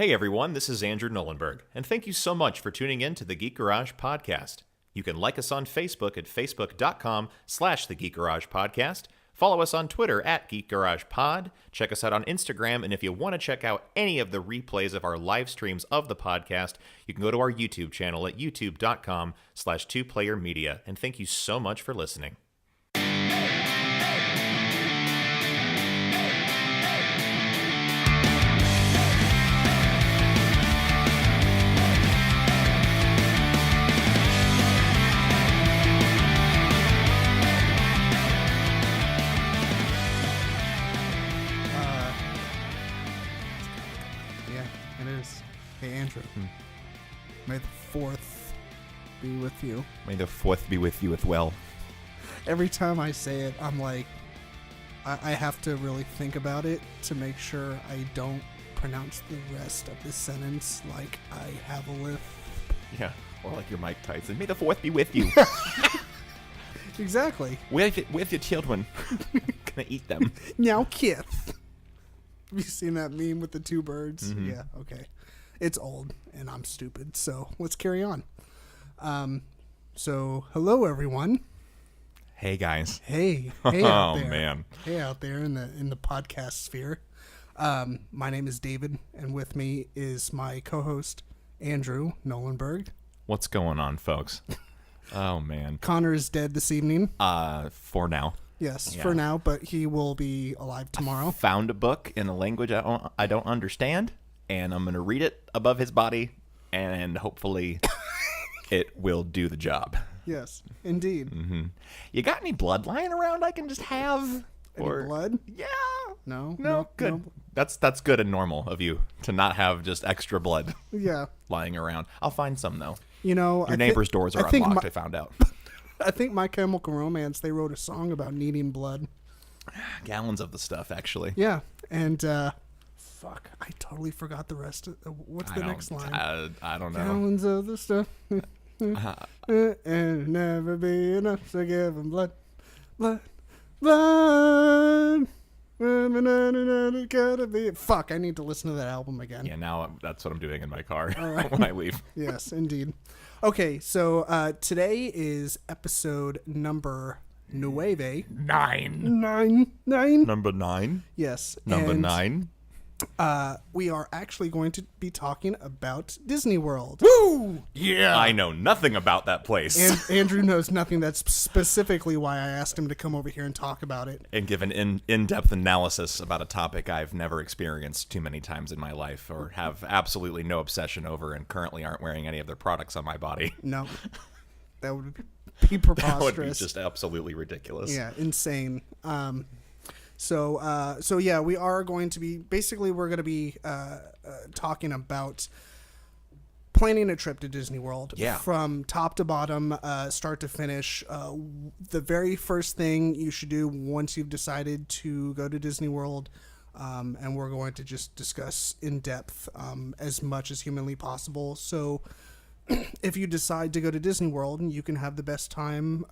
Hey everyone, this is Andrew Nolenberg, and thank you so much for tuning in to the Geek Garage Podcast. You can like us on Facebook at facebook.com/The Geek Garage Podcast. Follow us on Twitter at Geek Garage Pod. Check us out on Instagram, and if you want to check out any of the replays of our live streams of the podcast, you can go to our YouTube channel at youtube.com/2playermedia. And thank you so much for listening. May the 4th be with you. May the 4th be with you as well. Every time I say it, I'm like, I have to really think about it to make sure I don't pronounce the rest of the sentence like I have a lisp. Yeah, or like your Mike Tyson. May the 4th be with you. Exactly. With your children. Gonna eat them. Now kiss. Have you seen that meme with the two birds? Mm-hmm. Yeah, okay. It's old, and I'm stupid, so let's carry on. So, hello, everyone. Hey, guys. Hey out there. Oh, man. Hey, out there in the podcast sphere. My name is David, and with me is my co-host, Andrew Nolenberg. What's going on, folks? Oh, man. Connor is dead this evening. For now. Yes, Yeah. for now, but he will be alive tomorrow. Found a book in a language I don't understand, and I'm going to read it above his body, and hopefully it will do the job. Yes, indeed. Mm-hmm. You got any blood lying around I can just have? Any blood? Yeah. No, good. no. That's good and normal of you to not have just extra blood Yeah. lying around. I'll find some, though. You know, Your neighbor's doors are unlocked, I found out. I think My Chemical Romance, they wrote a song about needing blood. Gallons of the stuff, actually. Yeah, and fuck, I totally forgot the rest of what's the next line? I don't know. Gallons of the stuff, and never be enough to give them blood. Gotta be. Fuck, I need to listen to that album again. Yeah, now that's what I'm doing in my car right. when I leave. Yes, indeed. Okay, so today is episode number 9. 9. Nine. Number 9. Yes. Number and 9. We are actually going to be talking about Disney World. Woo! Yeah. I know nothing about that place. And Andrew knows nothing. That's specifically why I asked him to come over here and talk about it. And give an in-depth analysis about a topic I've never experienced too many times in my life or have absolutely no obsession over and currently aren't wearing any of their products on my body. No. That would be preposterous. That would be just absolutely ridiculous. Yeah, insane. So yeah, we are going to be, basically we're going to be talking about planning a trip to Disney World. Yeah. From top to bottom, start to finish. The very first thing you should do once you've decided to go to Disney World, and we're going to just discuss in depth as much as humanly possible. So if you decide to go to Disney World, you can have the best time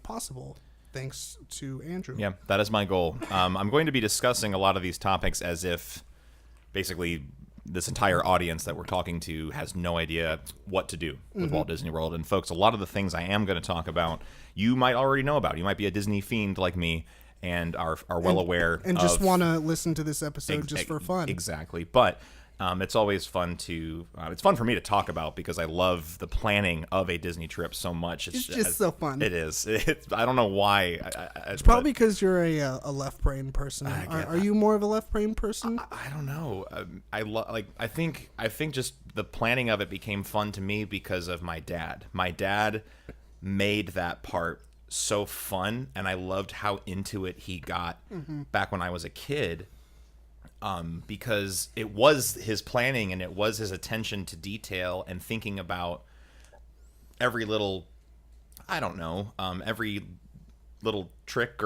possible. Thanks to Andrew. Yeah, that is my goal. I'm going to be discussing a lot of these topics as if basically this entire audience that we're talking to has no idea what to do with Walt Disney World. And folks, a lot of the things I am going to talk about, you might already know about. You might be a Disney fiend like me and are well aware and just want to listen to this episode just for fun. Exactly. But it's always fun to it's fun for me to talk about because I love the planning of a Disney trip so much. It's just so fun. It is. I don't know why. It's probably because you're a left brain person. Are you more of a left brain person? I don't know. I think just the planning of it became fun to me because of my dad. My dad made that part so fun, and I loved how into it he got back when I was a kid. Because it was his planning and it was his attention to detail and thinking about every little, I don't know, every little trick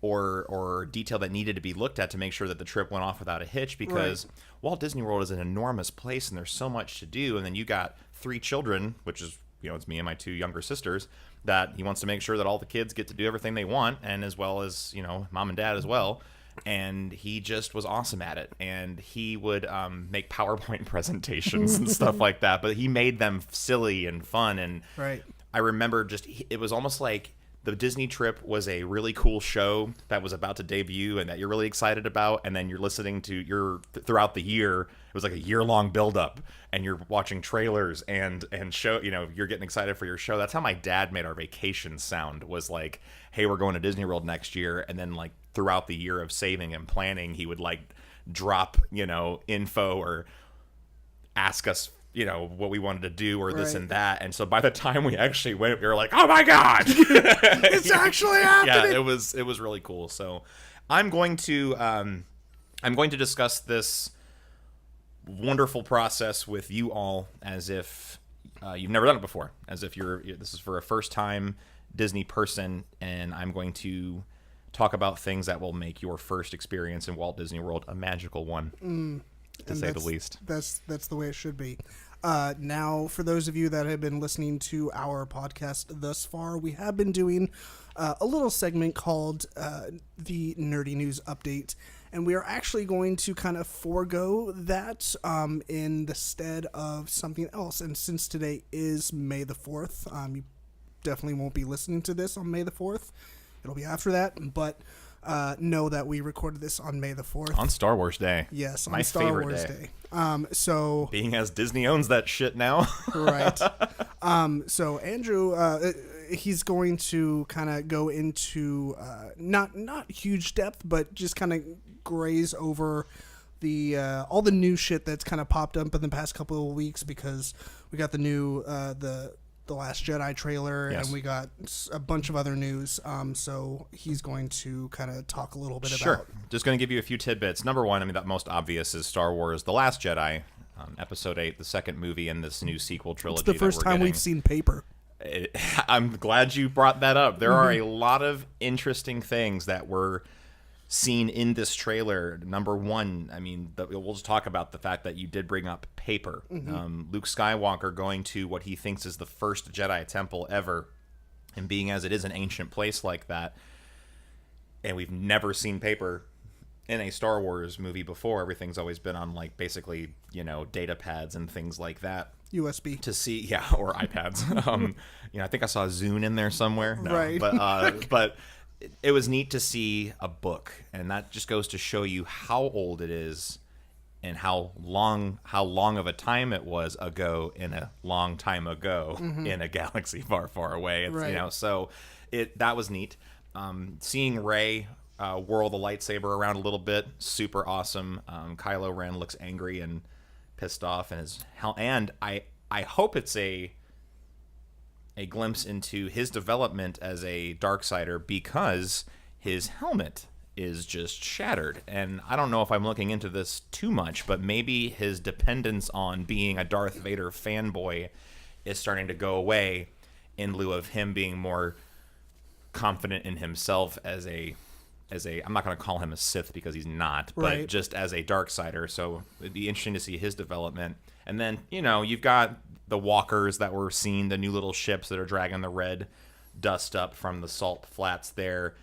or detail that needed to be looked at to make sure that the trip went off without a hitch. Because Walt Disney World is an enormous place and there's so much to do. And then you got 3 children, which is, it's me and my 2 younger sisters, that he wants to make sure that all the kids get to do everything they want, and as well as, mom and dad as well. and he just was awesome at it. And he would make PowerPoint presentations and stuff like that, but he made them silly and fun. And Right. I remember it was almost like the Disney trip was a really cool show that was about to debut and that you're really excited about, and then you're listening to throughout the year. It was like a year-long build-up, and you're watching trailers and show, you're getting excited for your show. That's how my dad made our vacation sound, was like, hey, we're going to Disney World next year, and then like throughout the year of saving and planning, he would like drop, info or ask us what we wanted to do or this and that. And so by the time we actually went, we were like, oh my God, It's actually happening. Yeah, it was really cool. So I'm going to discuss this wonderful process with you all as if you've never done it before, as if this is for a first time Disney person, and I'm going to talk about things that will make your first experience in Walt Disney World a magical one. To say the least. That's the way it should be. Now, for those of you that have been listening to our podcast thus far, we have been doing a little segment called the Nerdy News Update, and we are actually going to kind of forego that in the stead of something else. And since today is May the 4th, you definitely won't be listening to this on May the 4th. It'll be after that, but know that we recorded this on May the 4th. On Star Wars Day. Yes, on My Star favorite Wars day. So being as Disney owns that shit now. right. So Andrew, he's going to kind of go into not huge depth, but just kind of graze over the all the new shit that's kind of popped up in the past couple of weeks, because we got the new the Last Jedi trailer, yes. and we got a bunch of other news. So he's going to kind of talk a little bit Sure. about. Just going to give you a few tidbits. Number one, the most obvious is Star Wars: The Last Jedi, Episode 8, the second movie in this new sequel trilogy. It's the first time we've seen paper. I'm glad you brought that up. There are a lot of interesting things that were seen in this trailer. Number one, we'll just talk about the fact that you did bring up paper. Luke Skywalker going to what he thinks is the first Jedi temple ever, and being as it is an ancient place like that, and we've never seen paper in a Star Wars movie before. Everything's always been on like basically data pads and things like that. USB to see, or iPads. I think I saw Zune in there somewhere. No, right, but it was neat to see a book, and that just goes to show you how old it is and how long of a time it was ago in a long time ago in a galaxy far, far away. It's, right. So that was neat. Seeing Rey whirl the lightsaber around a little bit, super awesome. Kylo Ren looks angry and pissed off, and I hope it's a glimpse into his development as a Darksider, because his helmet is just shattered. And I don't know if I'm looking into this too much, but maybe his dependence on being a Darth Vader fanboy is starting to go away, in lieu of him being more confident in himself as a I'm not going to call him a Sith because he's not, but right. just as a Darksider. So it'd be interesting to see his development. And then, you've got the walkers that we're seeing, the new little ships that are dragging the red dust up from the salt flats there.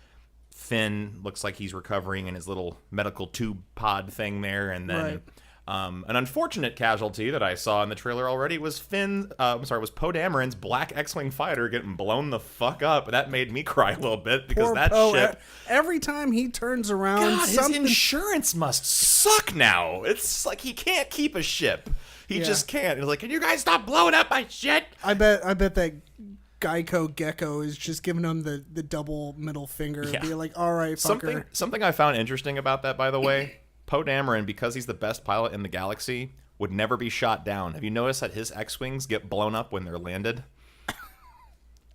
Finn looks like he's recovering in his little medical tube pod thing there. And then right. An unfortunate casualty that I saw in the trailer already was was Poe Dameron's black X-Wing fighter getting blown the fuck up. That made me cry a little bit, because Poor that Poe, ship... every time he turns around, God, his insurance must suck now. It's like he can't keep a ship. He just can't. He's like, can you guys stop blowing up my shit? I bet that Geico Gecko is just giving him the double middle finger and be like, all right, fucker. Something I found interesting about that, by the way, Poe Dameron, because he's the best pilot in the galaxy, would never be shot down. Have you noticed that his X-Wings get blown up when they're landed?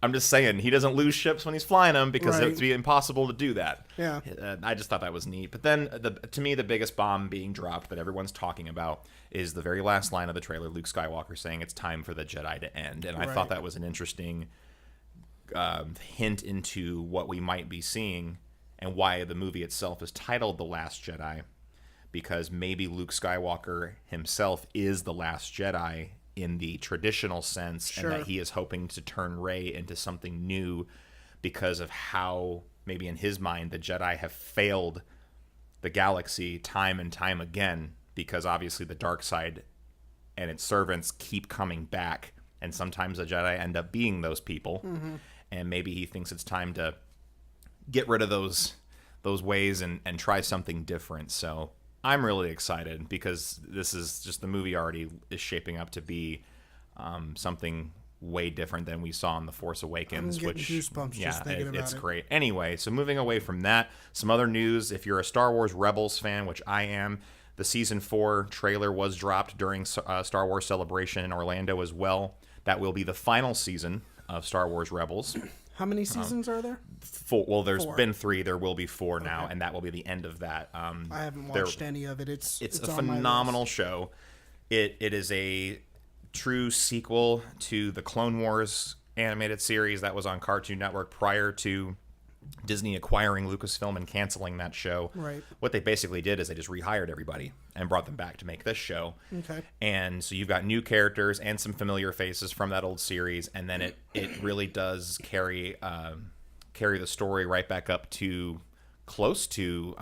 I'm just saying, he doesn't lose ships when he's flying them, because it would be impossible to do that. Yeah. I just thought that was neat. But then, to me, the biggest bomb being dropped that everyone's talking about is the very last line of the trailer, Luke Skywalker saying it's time for the Jedi to end. And I thought that was an interesting hint into what we might be seeing, and why the movie itself is titled The Last Jedi, because maybe Luke Skywalker himself is the last Jedi in the traditional sense, and that he is hoping to turn Rey into something new, because of how maybe in his mind the Jedi have failed the galaxy time and time again, because obviously the dark side and its servants keep coming back, and sometimes the Jedi end up being those people, and maybe he thinks it's time to get rid of those ways and try something different. So I'm really excited, because this is just, the movie already is shaping up to be something way different than we saw in The Force Awakens, I'm getting which goosebumps just thinking about it's it. great. Anyway, so moving away from that, some other news. If you're a Star Wars Rebels fan, which I am, the season 4 trailer was dropped during Star Wars Celebration in Orlando as well. That will be the final season of Star Wars Rebels. How many seasons are there? 4. Well, there's 4. been 3. There will be 4 now, and that will be the end of that. I haven't watched any of it. It's a on my phenomenal list. show. It is a true sequel to the Clone Wars animated series that was on Cartoon Network prior to Disney acquiring Lucasfilm and canceling that show. Right. What they basically did is they just rehired everybody and brought them back to make this show. Okay. And so you've got new characters and some familiar faces from that old series, and then it really does carry the story right back up to close to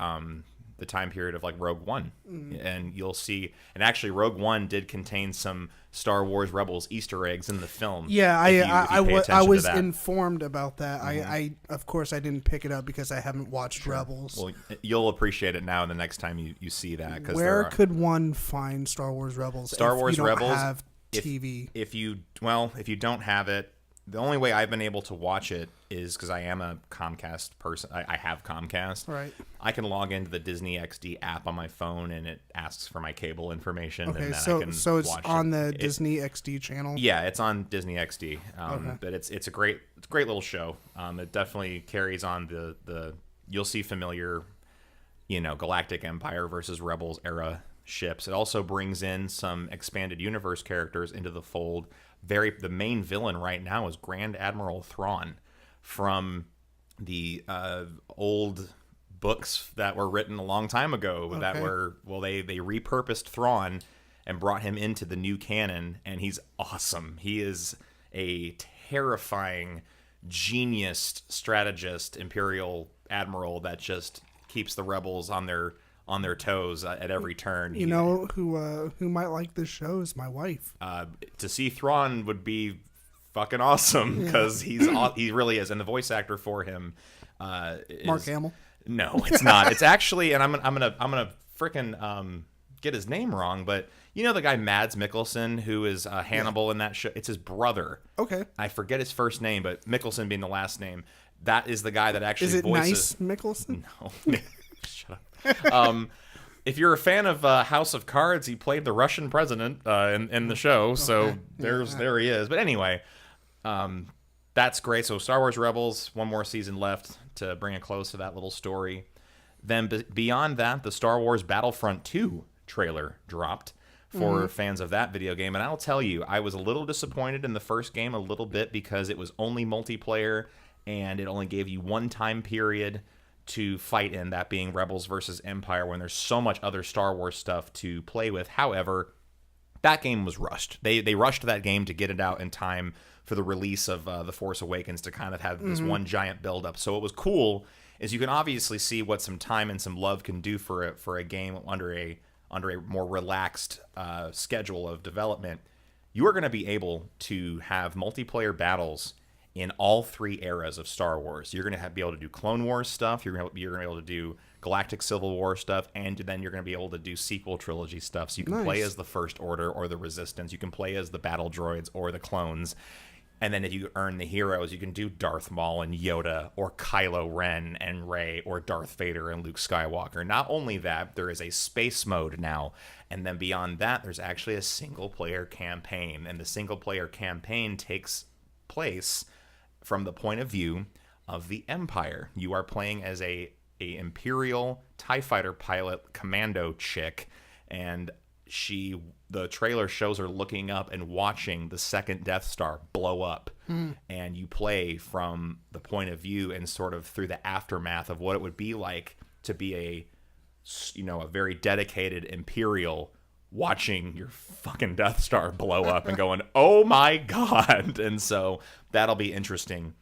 the time period of like Rogue One. And you'll see, and actually Rogue One did contain some Star Wars Rebels Easter eggs in the film. Yeah, if you pay I attention was to that. informed about that. I of course I didn't pick it up because I haven't watched Rebels. Well, you'll appreciate it now the next time you see that. Cause Where could one find Star Wars Rebels? Star if Wars you don't Rebels, have TV. if you don't have it, the only way I've been able to watch it is because I am a Comcast person. I have Comcast. Right. I can log into the Disney XD app on my phone, and it asks for my cable information. Okay, and then I so can it's watch on the Disney XD channel. Yeah, it's on Disney XD. Okay. But it's a great little show. It definitely carries on the you'll see familiar, Galactic Empire versus Rebels era ships. It also brings in some expanded universe characters into the fold. The main villain right now is Grand Admiral Thrawn from the old books that were written a long time ago. That were they repurposed Thrawn and brought him into the new canon, and he's awesome. He is a terrifying genius strategist Imperial admiral that just keeps the rebels on their toes at every turn. You know who might like this show is my wife. To see Thrawn would be fucking awesome, because he really is, and the voice actor for him is Mark Hamill. No, it's not. It's actually, and I'm gonna frickin' get his name wrong, but you know the guy Mads Mikkelsen who is Hannibal in that show. It's his brother. Okay. I forget his first name, but Mikkelsen being the last name. That is the guy that actually Is it voices. Nice Mikkelsen? No. Shut up. If you're a fan of House of Cards, he played the Russian president in the show. So there he is. But anyway, that's great. So Star Wars Rebels, one more season left to bring it close to that little story. Then beyond that, the Star Wars Battlefront 2 trailer dropped for fans of that video game. And I'll tell you, I was a little disappointed in the first game a little bit because it was only multiplayer and it only gave you one time period to fight in, that being Rebels versus Empire, when there's so much other Star Wars stuff to play with. However, that game was rushed. They rushed that game to get it out in time for the release of The Force Awakens, to kind of have this one giant build-up. So what was cool is you can obviously see what some time and some love can do for a game under a more relaxed schedule of development. You are going to be able to have multiplayer battles in all 3 eras of Star Wars. You're going to be able to do Clone Wars stuff, you're going to be able to do Galactic Civil War stuff, and then you're going to be able to do sequel trilogy stuff. So you can play as the First Order or the Resistance. You can play as the battle droids or the clones. And then if you earn the heroes, you can do Darth Maul and Yoda, or Kylo Ren and Rey, or Darth Vader and Luke Skywalker. Not only that, there is a space mode now. And then beyond that, there's actually a single-player campaign. And the single-player campaign takes place from the point of view of the Empire. You are playing as a Imperial TIE fighter pilot commando chick, and the trailer shows her looking up and watching the second Death Star blow up. And you play from the point of view and sort of through the aftermath of what it would be like to be a very dedicated Imperial watching your fucking Death Star blow up and going, oh my God. And so that'll be interesting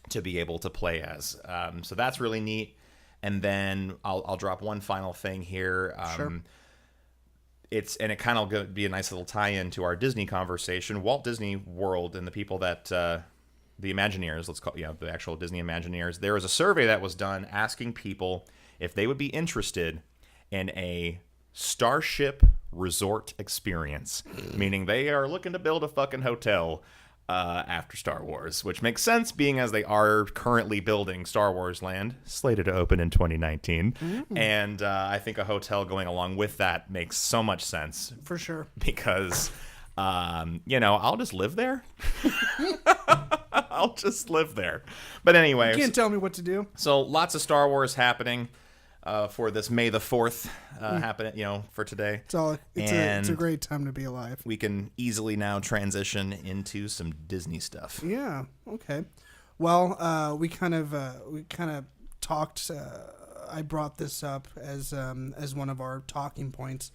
to be able to play as. So that's really neat. And then I'll drop one final thing here. Sure. It kind of be a nice little tie-in to our Disney conversation. Walt Disney World and the people that the Imagineers, let's call the actual Disney Imagineers. There was a survey that was done asking people if they would be interested in a Starship Resort experience, meaning they are looking to build a fucking hotel after Star Wars, which makes sense being as they are currently building Star Wars Land, slated to open in 2019. And I think a hotel going along with that makes so much sense. For sure. Because, I'll just live there. I'll just live there. But anyway. You can't tell me what to do. So lots of Star Wars happening. For this May the 4th happening, for today. It's a great time to be alive. We can easily now transition into some Disney stuff. Yeah. Okay. Well, we kind of talked. I brought this up as one of our talking points,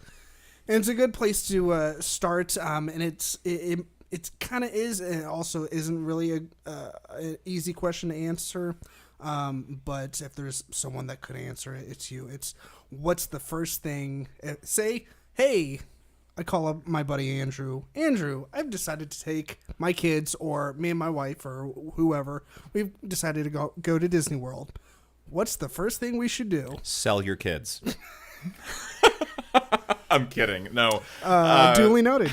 and it's a good place to start. And it kind of is, and also isn't really an easy question to answer. But if there's someone that could answer it, it's you. It's what's the first thing? Say, hey, I call up my buddy Andrew. Andrew, I've decided to take my kids, or me and my wife, or whoever. We've decided to go to Disney World. What's the first thing we should do? Sell your kids. I'm kidding. No. Duly noted.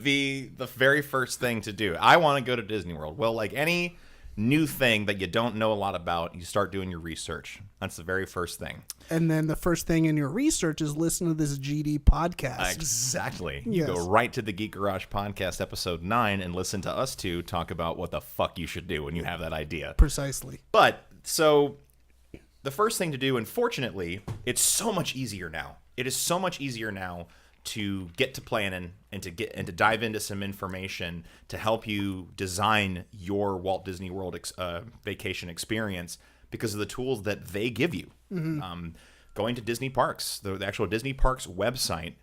The very first thing to do. I want to go to Disney World. Well, like any new thing that you don't know a lot about, you start doing your research. That's the very first thing. And then the first thing in your research is listen to this GD podcast. Exactly. Yes. You go right to the Geek Garage podcast episode 9 and listen to us two talk about what the fuck you should do when you have that idea. Precisely. But so the first thing to do, and fortunately, it's so much easier now. It is so much easier now to get to planning and to dive into some information to help you design your Walt Disney World vacation experience because of the tools that they give you. Going to Disney Parks, the actual Disney Parks website,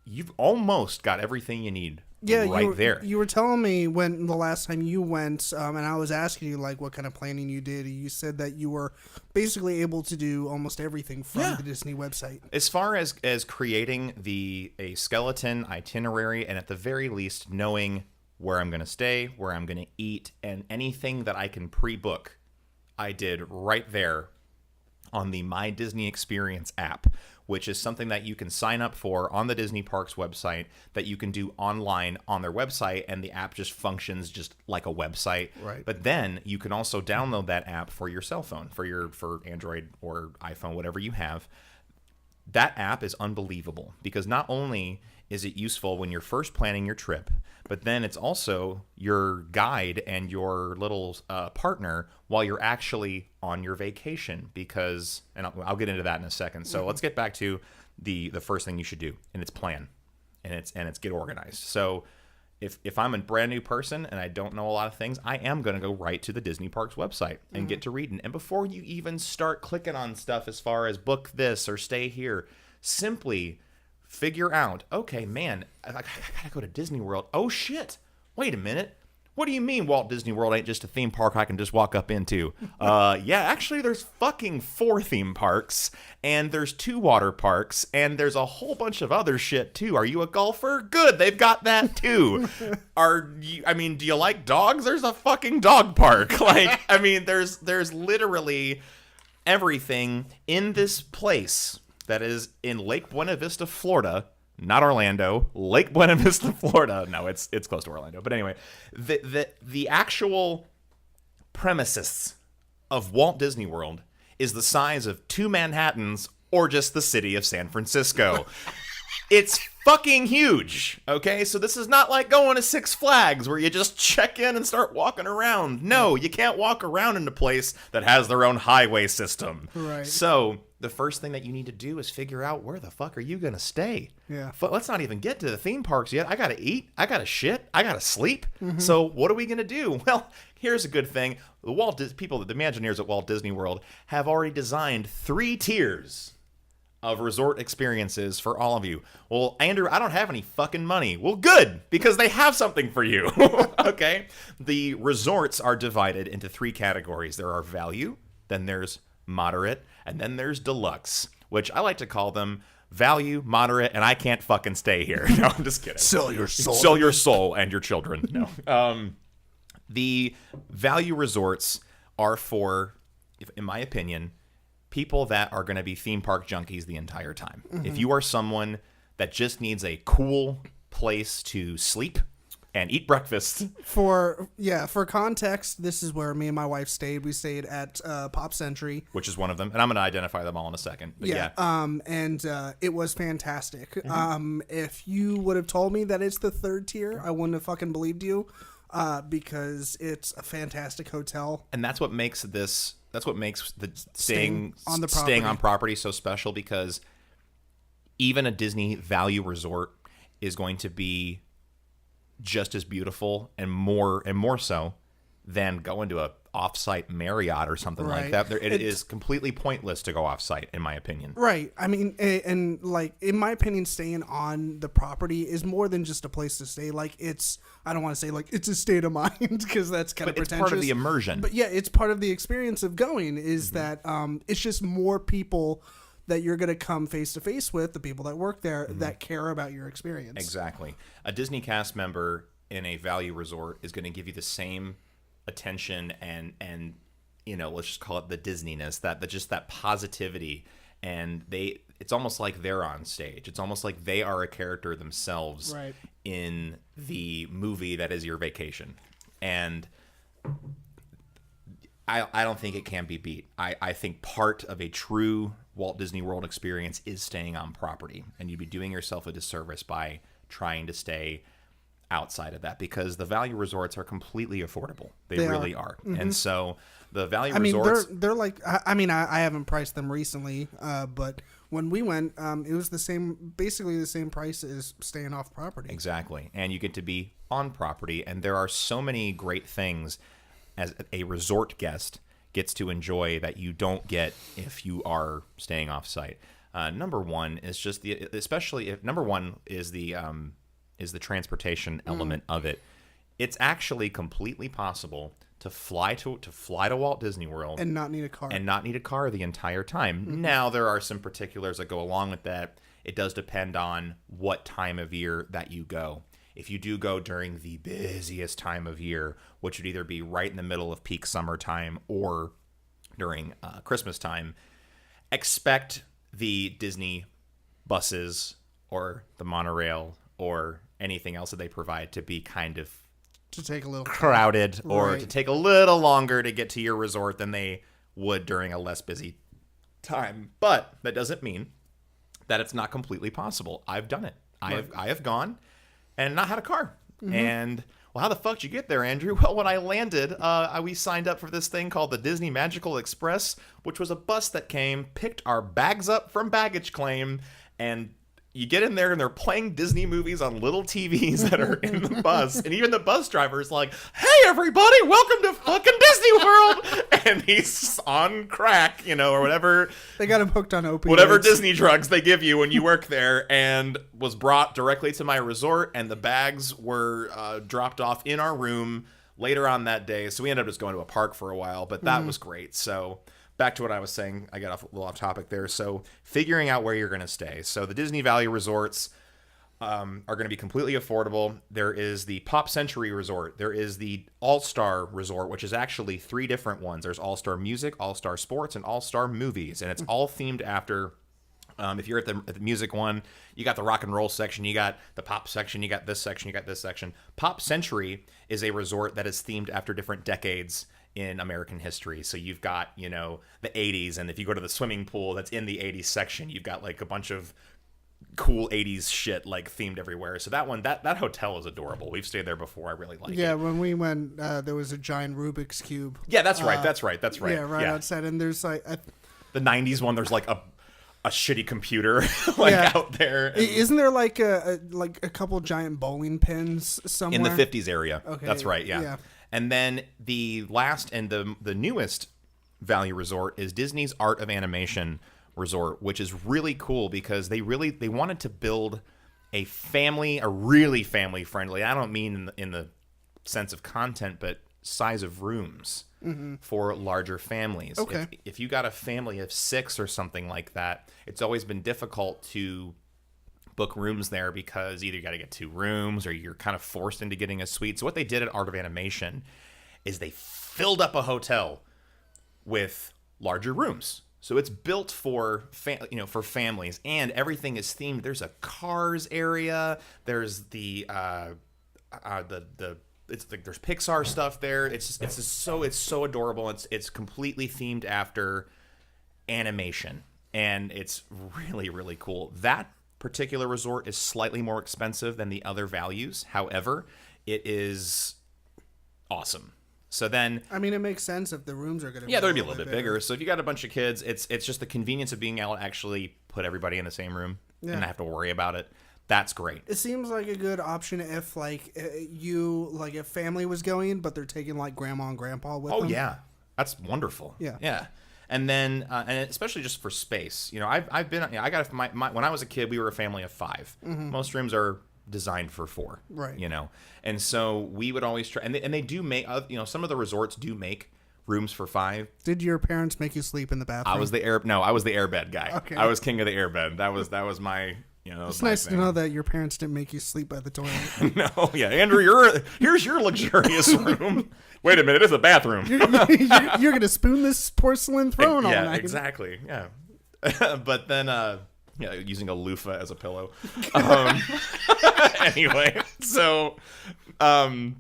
you've almost got everything you need. Right there. You were telling me when the last time you went, and I was asking you like what kind of planning you did. You said that you were basically able to do almost everything from the Disney website. As far as creating a skeleton itinerary, and at the very least knowing where I'm going to stay, where I'm going to eat, and anything that I can pre-book, I did right there on the My Disney Experience app, which is something that you can sign up for on the Disney Parks website that you can do online on their website, and the app just functions just like a website. Right. But then you can also download that app for your cell phone, for Android or iPhone, whatever you have. That app is unbelievable because not only is it useful when you're first planning your trip, but then it's also your guide and your little partner while you're actually on your vacation. Because, and I'll get into that in a second. So let's get back to the first thing you should do, and it's plan, and it's get organized. So if I'm a brand new person and I don't know a lot of things, I am going to go right to the Disney Parks website and get to reading. And before you even start clicking on stuff as far as book this or stay here, simply figure out, okay, man, I gotta go to Disney World. Oh, shit. Wait a minute. What do you mean Walt Disney World ain't just a theme park I can just walk up into? Yeah, actually, there's fucking 4 theme parks, and there's 2 water parks, and there's a whole bunch of other shit, too. Are you a golfer? Good, they've got that, too. Do you like dogs? There's a fucking dog park. There's literally everything in this place that is in Lake Buena Vista, Florida. Not Orlando, Lake Buena Vista, Florida. No, it's close to Orlando. But anyway, the actual premises of Walt Disney World is the size of 2 Manhattans or just the city of San Francisco. It's fucking huge, okay? So this is not like going to Six Flags where you just check in and start walking around. No, you can't walk around in a place that has their own highway system. Right. So the first thing that you need to do is figure out where the fuck are you going to stay. Yeah. But let's not even get to the theme parks yet. I got to eat. I got to shit. I got to sleep. So what are we going to do? Well, here's a good thing. The Imagineers at Walt Disney World have already designed 3 tiers of resort experiences for all of you. Well, Andrew, I don't have any fucking money. Well, good, because they have something for you. Okay? The resorts are divided into 3 categories. There are value, then there's moderate, and then there's deluxe, which I like to call them value, moderate, and I can't fucking stay here. No, I'm just kidding. Sell your soul. Sell your soul and your children. No. The value resorts are for, in my opinion, people that are going to be theme park junkies the entire time. If you are someone that just needs a cool place to sleep and eat breakfast. For context, this is where me and my wife stayed. We stayed at Pop Century, Which is one of them. And I'm going to identify them all in a second. But yeah. And it was fantastic. If you would have told me that it's the third tier, I wouldn't have fucking believed you, because it's a fantastic hotel. And that's what makes this, the staying on property so special, because even a Disney value resort is going to be just as beautiful and more so than going to a off-site Marriott or something like that. It is completely pointless to go off-site, in my opinion. Right. I mean, and like, in my opinion, staying on the property is more than just a place to stay. Like, I don't want to say like it's a state of mind, because that's kind of pretentious. It's part of the immersion. But yeah, it's part of the experience of going, is that it's just more people that you're going to come face to face with, the people that work there that care about your experience. Exactly. A Disney cast member in a value resort is going to give you the same attention and let's just call it the Disneyness, that positivity, and it's almost like they're on stage. It's almost like they are a character themselves in the movie that is your vacation. And I don't think it can be beat. I think part of a true Walt Disney World experience is staying on property, and you'd be doing yourself a disservice by trying to stay outside of that, because the value resorts are completely affordable. They really are. And so the value resorts, they're like, I haven't priced them recently, but when we went, it was basically the same price as staying off property. Exactly. And you get to be on property, and there are so many great things as a resort guest gets to enjoy that you don't get if you are staying off site. Number one is just especially if number one is the transportation element of it. It's actually completely possible to fly to Walt Disney World and not need a car the entire time. Now, there are some particulars that go along with that. It does depend on what time of year that you go. If you do go during the busiest time of year, which would either be right in the middle of peak summertime or during Christmas time, expect the Disney buses or the monorail or anything else that they provide to be kind of to take a little crowded or to take a little longer to get to your resort than they would during a less busy time. But that doesn't mean that it's not completely possible. I've done it. I have gone and not had a car. And well, how the fuck did you get there, Andrew? Well, when I landed, we signed up for this thing called the Disney Magical Express, which was a bus that came, picked our bags up from baggage claim, and you get in there and they're playing Disney movies on little TVs that are in the bus. And even the bus driver is like, hey, everybody, welcome to fucking Disney World. And he's on crack, or whatever. They got him hooked on opioids. Whatever Disney drugs they give you when you work there, and was brought directly to my resort. And the bags were dropped off in our room later on that day. So we ended up just going to a park for a while, but that was great. So back to what I was saying, I got a little off topic there. So figuring out where you're going to stay. So the Disney Value Resorts are going to be completely affordable. There is the Pop Century Resort. There is the All-Star Resort, which is actually 3 different ones. There's All-Star Music, All-Star Sports, and All-Star Movies. And it's all themed after, if you're at the music one, you got the rock and roll section, you got the pop section, you got this section, you got this section. Pop Century is a resort that is themed after different decades in American history. So you've got, the 80s, and if you go to the swimming pool that's in the 80s section, you've got like a bunch of cool 80s shit like themed everywhere. So that one, that hotel is adorable. We've stayed there before. I really like it. Yeah, when we went, there was a giant Rubik's Cube. Yeah, that's right. Yeah, outside. And there's like the 90s one, there's like a shitty computer out there. Isn't there like a couple giant bowling pins somewhere? In the 50s area. Okay. That's right, yeah. And then the last and the newest value resort is Disney's Art of Animation Resort, which is really cool because they wanted to build a really family friendly. I don't mean in the sense of content, but size of rooms for larger families. Okay. If you got a family of 6 or something like that, it's always been difficult to book rooms there because either you got to get 2 rooms or you're kind of forced into getting a suite. So what they did at Art of Animation is they filled up a hotel with larger rooms. So it's built for for families, and everything is themed. There's a Cars area. There's there's Pixar stuff there. It's so adorable. It's completely themed after animation, and it's really, really cool. That particular resort is slightly more expensive than the other values. However, it is awesome. So then, I mean, it makes sense if the rooms are going to be they're going to be a little bit bigger. So if you got a bunch of kids, it's just the convenience of being able to actually put everybody in the same room and not have to worry about it. That's great. It seems like a good option if if family was going, but they're taking like grandma and grandpa with them. Oh yeah, that's wonderful. Yeah. And then, and especially just for space, I've been, I got when I was a kid, we were a family of 5. Most rooms are designed for 4, right? And so we would always try, and they do make, some of the resorts do make rooms for 5. Did your parents make you sleep in the bathroom? I was the airbed guy. Okay. I was king of the airbed. That was my. It's nice to know that your parents didn't make you sleep by the toilet. No, yeah, Andrew, here's your luxurious room. Wait a minute, it's a bathroom. You're gonna spoon this porcelain throne all night. Yeah, exactly. Yeah, but then using a loofah as a pillow. Anyway, so the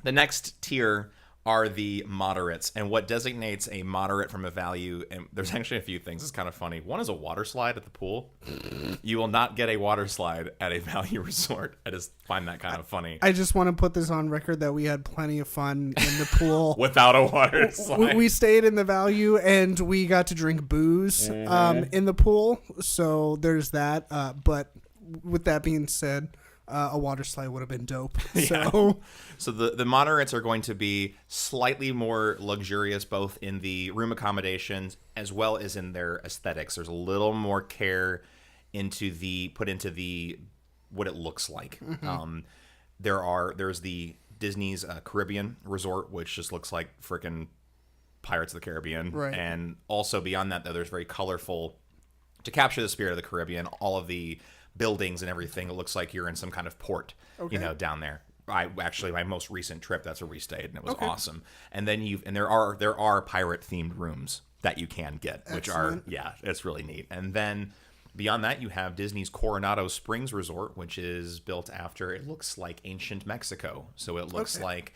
next tier are the moderates, and what designates a moderate from a value, and there's actually a few things. It's kind of funny. One is a water slide at the pool. You will not get a water slide at a value resort. I just find that kind of funny. I just want to put this on record that we had plenty of fun in the pool. Without a water slide. We stayed in the value, and we got to drink booze in the pool, so there's that. But with that being said, a water slide would have been dope. So the moderates are going to be slightly more luxurious, both in the room accommodations as well as in their aesthetics. There's a little more care put into the what it looks like. There's the Disney's Caribbean resort, which just looks like freaking Pirates of the Caribbean, right? And also beyond that, though, there's very colorful to capture the spirit of the Caribbean. All of the buildings and everything, it looks like you're in some kind of port, down there. My most recent trip, that's where we stayed, and it was awesome. And then there are pirate themed rooms that you can get, which it's really neat. And then beyond that, you have Disney's Coronado Springs Resort, which is built after, it looks like ancient Mexico. So it looks like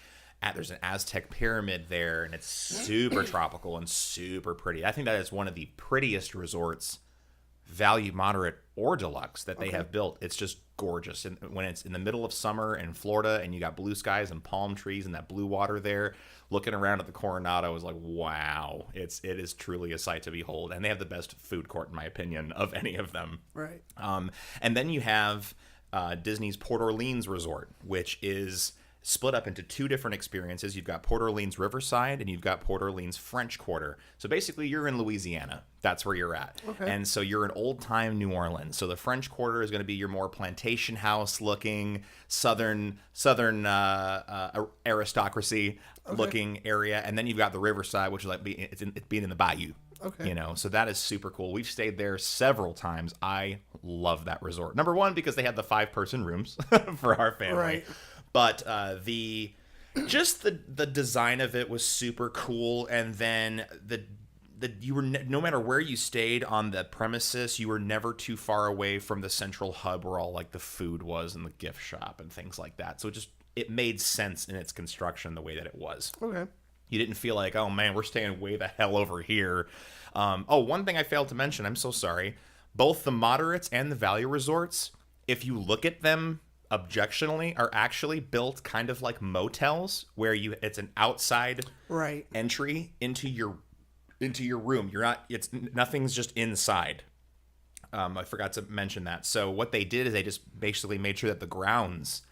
there's an Aztec pyramid there, and it's super tropical and super pretty. I think that is one of the prettiest resorts, value, moderate, or deluxe, that they have built. It's just gorgeous. And when it's in the middle of summer in Florida and you got blue skies and palm trees and that blue water there, looking around at the Coronado is like, wow, it is truly a sight to behold. And they have the best food court, in my opinion, of any of them. Right. And then you have Disney's Port Orleans Resort, which is split up into 2 different experiences. You've got Port Orleans Riverside and you've got Port Orleans French Quarter. So basically you're in Louisiana. That's where you're at. Okay. And so you're in old time New Orleans. So the French Quarter is going to be your more plantation house looking southern aristocracy looking area. And then you've got the Riverside, which is like it's being in the bayou. Okay. So that is super cool. We've stayed there several times. I love that resort. Number one, because they had the 5-person rooms for our family. Right. But the design of it was super cool, and then you were no matter where you stayed on the premises, you were never too far away from the central hub where all like the food was and the gift shop and things like that. So it made sense in its construction the way that it was. Okay. You didn't feel like, oh man, we're staying way the hell over here. One thing I failed to mention, I'm so sorry. Both the moderates and the value resorts, if you look at them objectionably, are actually built kind of like motels where it's an outside entry into your room. Nothing's just inside. I forgot to mention that. So what they did is they just basically made sure that the grounds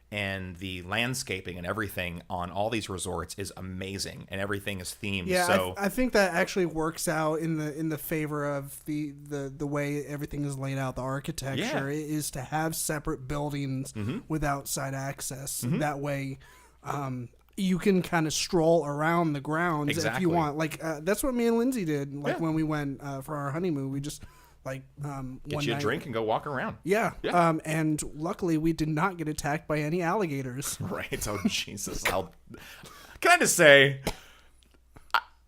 and the landscaping and everything on all these resorts is amazing, and everything is themed. Yeah, so I think that actually works out in the favor of the way everything is laid out. The architecture is to have separate buildings with outside access. That way, you can kind of stroll around the grounds if Exactly. you want. Like that's what me and Lindsay did. Like Yeah. when we went for our honeymoon, we just like Get one you a night. drink and go walk around. Yeah. Yeah. And luckily we did not get attacked by any alligators. Right. Oh, Jesus. Can I just say,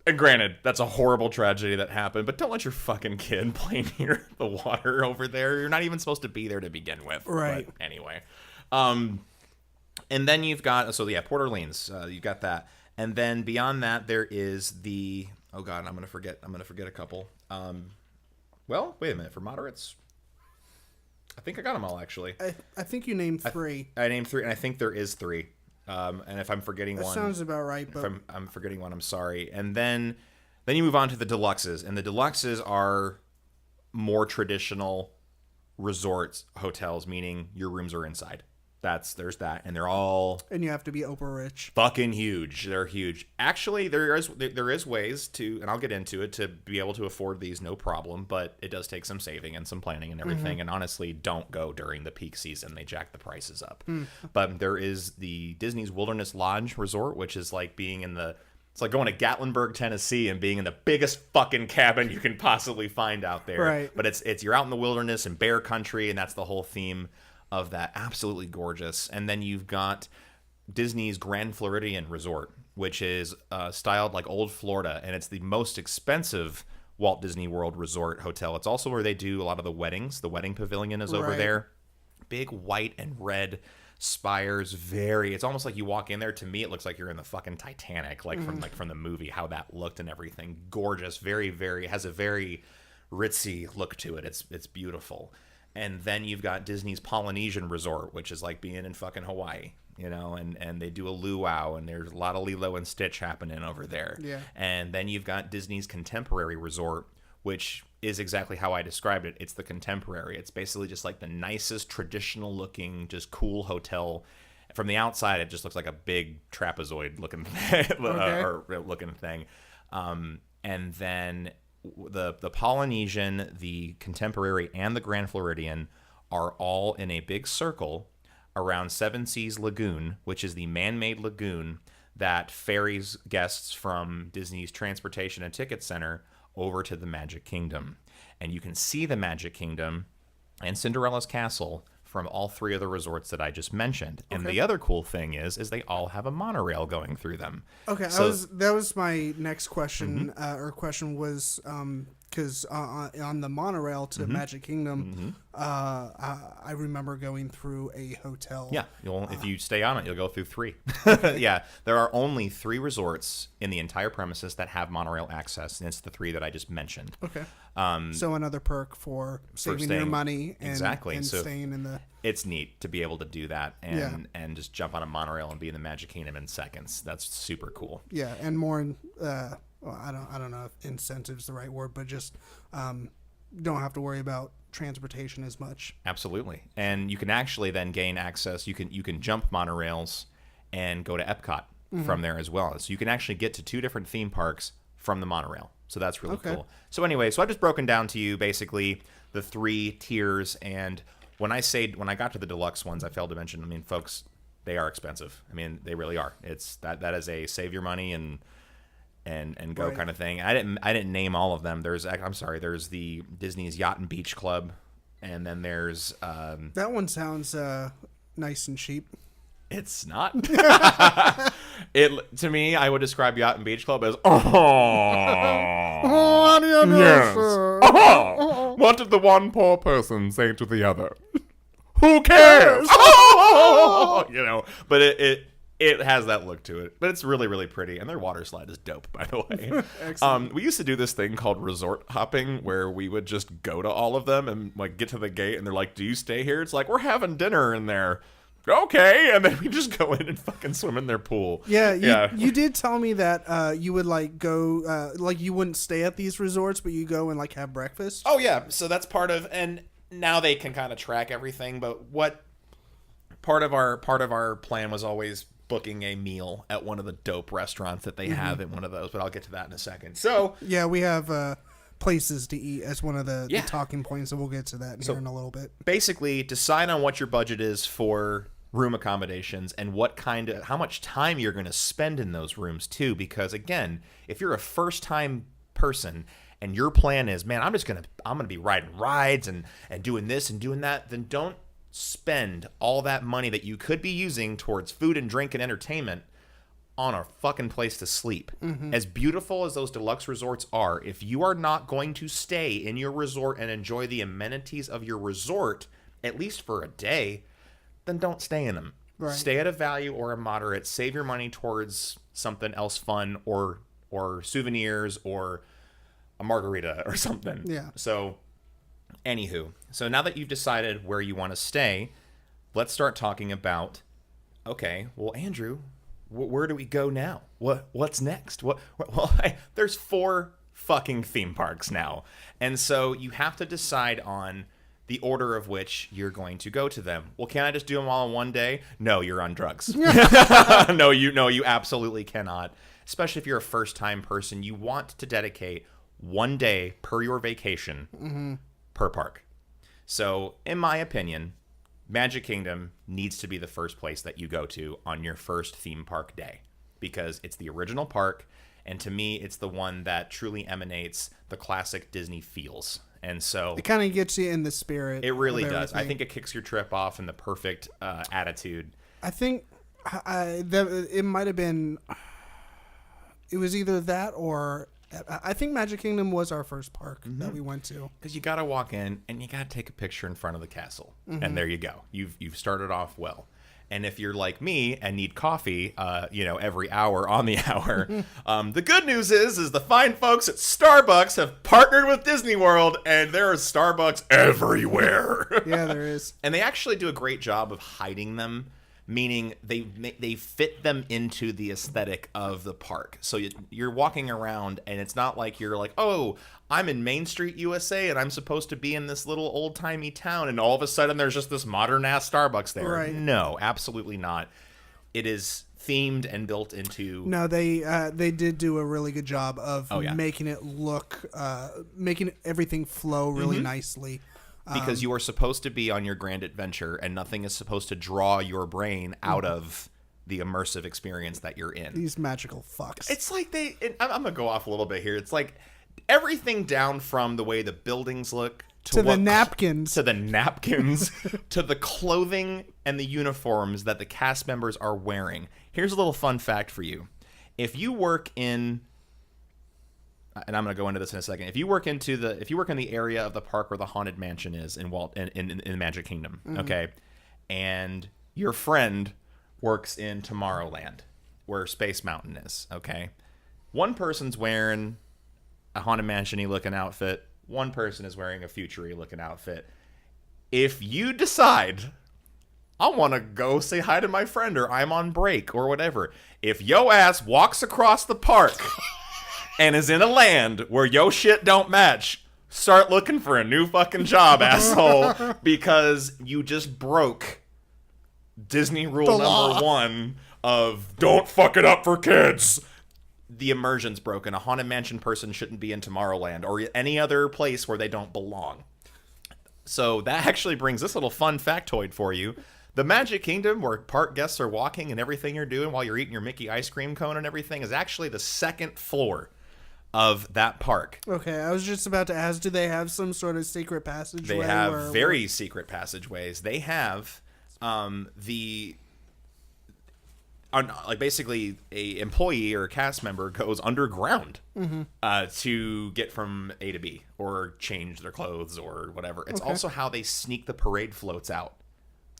and granted, that's a horrible tragedy that happened, but don't let your fucking kid play near the water over there. You're not even supposed to be there to begin with. Right. But anyway. And then you've got, Port Orleans. You got that. And then beyond that, there is the, oh God, I'm going to forget a couple. Well, wait a minute. For moderates, I think I got them all, actually. I think you named 3. I named 3, and I think there is 3. And if I'm forgetting That one, sounds about right. But if I'm forgetting one, I'm sorry. And then you move on to the deluxes, and the deluxes are more traditional resorts, hotels, meaning your rooms are inside. There's that, and they're all and you have to be Oprah rich. fucking huge. They're huge. Actually, there is ways to, and I'll get into it, to be able to afford these, no problem. But it does take some saving and some planning and everything. And honestly, don't go during the peak season; they jack the prices up. But there is the Disney's Wilderness Lodge Resort, which is like being in the. It's like going to Gatlinburg, Tennessee, and being in the biggest fucking cabin you can possibly find out there. Right. But it's you're out in the wilderness and bear country, and that's the whole theme of that. Absolutely gorgeous. And then you've got Disney's Grand Floridian Resort, which is styled like old Florida, and it's the most expensive Walt Disney World Resort hotel. It's also where they do a lot of the weddings. The wedding pavilion is over Right. there. Big white and red spires. It's almost like you walk in there. To me, it looks like you're in the fucking Titanic, from the movie, how that looked and everything. Gorgeous. Very, very, has a very ritzy look to it. It's beautiful. And then you've got Disney's Polynesian Resort, which is like being in fucking Hawaii, and they do a luau, and there's a lot of Lilo and Stitch happening over there. Yeah. And then you've got Disney's Contemporary Resort, which is exactly how I described it. It's the contemporary. It's basically just like the nicest, traditional looking, just cool hotel. From the outside, it just looks like a big trapezoid looking looking thing. And then the Polynesian, the Contemporary, and the Grand Floridian are all in a big circle around Seven Seas Lagoon, which is the man-made lagoon that ferries guests from Disney's Transportation and Ticket Center over to the Magic Kingdom. And you can see the Magic Kingdom and Cinderella's Castle from all 3 of the resorts that I just mentioned. And the other cool thing is they all have a monorail going through them. Okay, So, that was my next question. Question was because on the monorail to Magic Kingdom, I remember going through a hotel. yeah, if you stay on it, you'll go through 3. Yeah, there are only 3 resorts in the entire premises that have monorail access, and it's the 3 that I just mentioned. Okay. So another perk for saving your staying- money and, exactly. and So staying in the. It's neat to be able to do that and just jump on a monorail and be in the Magic Kingdom in seconds. That's super cool. Yeah, and more. I don't know if incentive's the right word, but just don't have to worry about transportation as much. Absolutely. And you can actually then gain access. You can jump monorails and go to Epcot from there as well. So you can actually get to 2 different theme parks from the monorail. So that's really cool. So anyway, I've just broken down to you basically the 3 tiers. And when I got to the deluxe ones, I failed to mention, folks, they are expensive. They really are. It's that is a save your money and go Right. kind of thing. I didn't name all of them. There's the Disney's Yacht and Beach Club, and then there's That one sounds nice and cheap. it's not. To me, I would describe Yacht and Beach Club as yes. What did the one poor person say to the other? Who cares? But it has that look to it. But it's really, really pretty. And their water slide is dope, by the way. Excellent. We used to do this thing called resort hopping where we would just go to all of them and like get to the gate and they're like, do you stay here? It's like, we're having dinner in there. Okay. And then we just go in and fucking swim in their pool. Yeah, you did tell me that you would like go like you wouldn't stay at these resorts, but you go and like have breakfast. Oh yeah, so that's part of, and now they can kind of track everything. But what part of our plan was always booking a meal at one of the dope restaurants that they have in one of those. But I'll get to that in a second. So yeah, we have places to eat as one of the talking points, and we'll get to that here in a little bit. basically, decide on what your budget is for room accommodations and how much time you're going to spend in those rooms too. Because again, if you're a first time person and your plan is, man, I'm going to be riding rides and doing this and doing that, then don't spend all that money that you could be using towards food and drink and entertainment on a fucking place to sleep. As beautiful as those deluxe resorts are, if you are not going to stay in your resort and enjoy the amenities of your resort, at least for a day, then don't stay in them. Right. Stay at a value or a moderate. Save your money towards something else fun or souvenirs or a margarita or something. Yeah. So, anywho. So now that you've decided where you want to stay, let's start talking about, okay, well, Andrew, where do we go now? What's next? There's 4 fucking theme parks now. And so you have to decide on the order of which you're going to go to them. Well, can I just do them all in one day? No, you're on drugs. No, you absolutely cannot. Especially if you're a first-time person, you want to dedicate 1 day per your vacation per park. So, in my opinion, Magic Kingdom needs to be the first place that you go to on your first theme park day, because it's the original park, and to me, it's the one that truly emanates the classic Disney feels. And so it kind of gets you in the spirit. It really does. I think it kicks your trip off in the perfect attitude. I think it might have been. It was either that or I think Magic Kingdom was our first park that we went to. Because you got to walk in and you got to take a picture in front of the castle, and there you go. You've started off well. And if you're like me and need coffee, every hour on the hour, the good news is the fine folks at Starbucks have partnered with Disney World, and there is Starbucks everywhere. Yeah, there is. And they actually do a great job of hiding them, meaning they fit them into the aesthetic of the park. So you're walking around, and it's not like you're like, oh, I'm in Main Street, USA, and I'm supposed to be in this little old-timey town, and all of a sudden there's just this modern-ass Starbucks there. Right. No, absolutely not. It is themed and built into... No, they did do a really good job of making it look, making everything flow really nicely. Because you are supposed to be on your grand adventure, and nothing is supposed to draw your brain out of the immersive experience that you're in. These magical fucks. It's like I'm going to go off a little bit here. It's like everything down from the way the buildings look to the napkins. To the napkins, to the clothing and the uniforms that the cast members are wearing. Here's a little fun fact for you. If you work in... and I'm going to go into this in a second. If you work in the area of the park where the Haunted Mansion is in Magic Kingdom, okay, and your friend works in Tomorrowland, where Space Mountain is, okay, one person's wearing a Haunted Mansion-y looking outfit, one person is wearing a Future-y looking outfit. If you decide, I want to go say hi to my friend, or I'm on break, or whatever, if yo ass walks across the park and is in a land where yo shit don't match, start looking for a new fucking job, asshole, because you just broke Disney rule number 1 of don't fuck it up for kids. The immersion's broken. A Haunted Mansion person shouldn't be in Tomorrowland or any other place where they don't belong. So that actually brings this little fun factoid for you. The Magic Kingdom, where park guests are walking and everything you're doing while you're eating your Mickey ice cream cone and everything, is actually the 2nd floor of that park. Okay, I was just about to ask, do they have some sort of secret passageway? They have very secret passageways. They have basically a employee or a cast member goes underground to get from A to B or change their clothes or whatever. It's also how they sneak the parade floats out.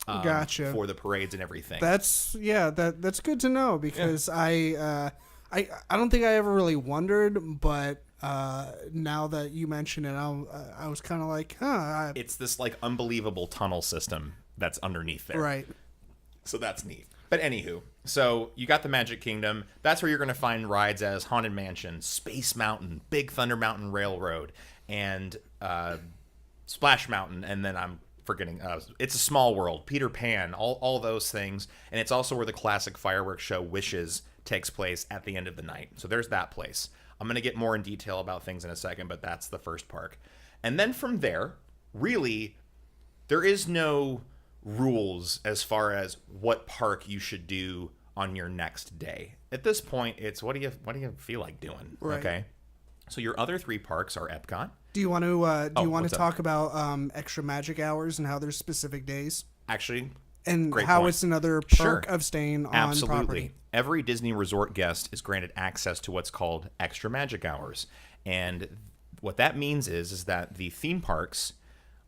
Gotcha. For the parades and everything. That's good to know, because I don't think I ever really wondered, but now that you mention it, I was kind of like, huh. It's this like unbelievable tunnel system that's underneath there. Right. So that's neat. But anywho, so you got the Magic Kingdom. That's where you're going to find rides as Haunted Mansion, Space Mountain, Big Thunder Mountain Railroad, and Splash Mountain, and then I'm forgetting, It's a Small World, Peter Pan, all those things. And it's also where the classic fireworks show Wishes takes place at the end of the night. So there's that place. I'm going to get more in detail about things in a second, but that's the first park. And then from there, really, there is no rules as far as what park you should do on your next day. At this point, it's what do you feel like doing? Right. Okay. So your other 3 parks are Epcot. Do you want to what's up? talk about extra magic hours and how there's specific days? Actually, And great how point. it's another Sure. perk of staying on Absolutely. property. Every Disney Resort guest is granted access to what's called extra magic hours. And what that means is that the theme parks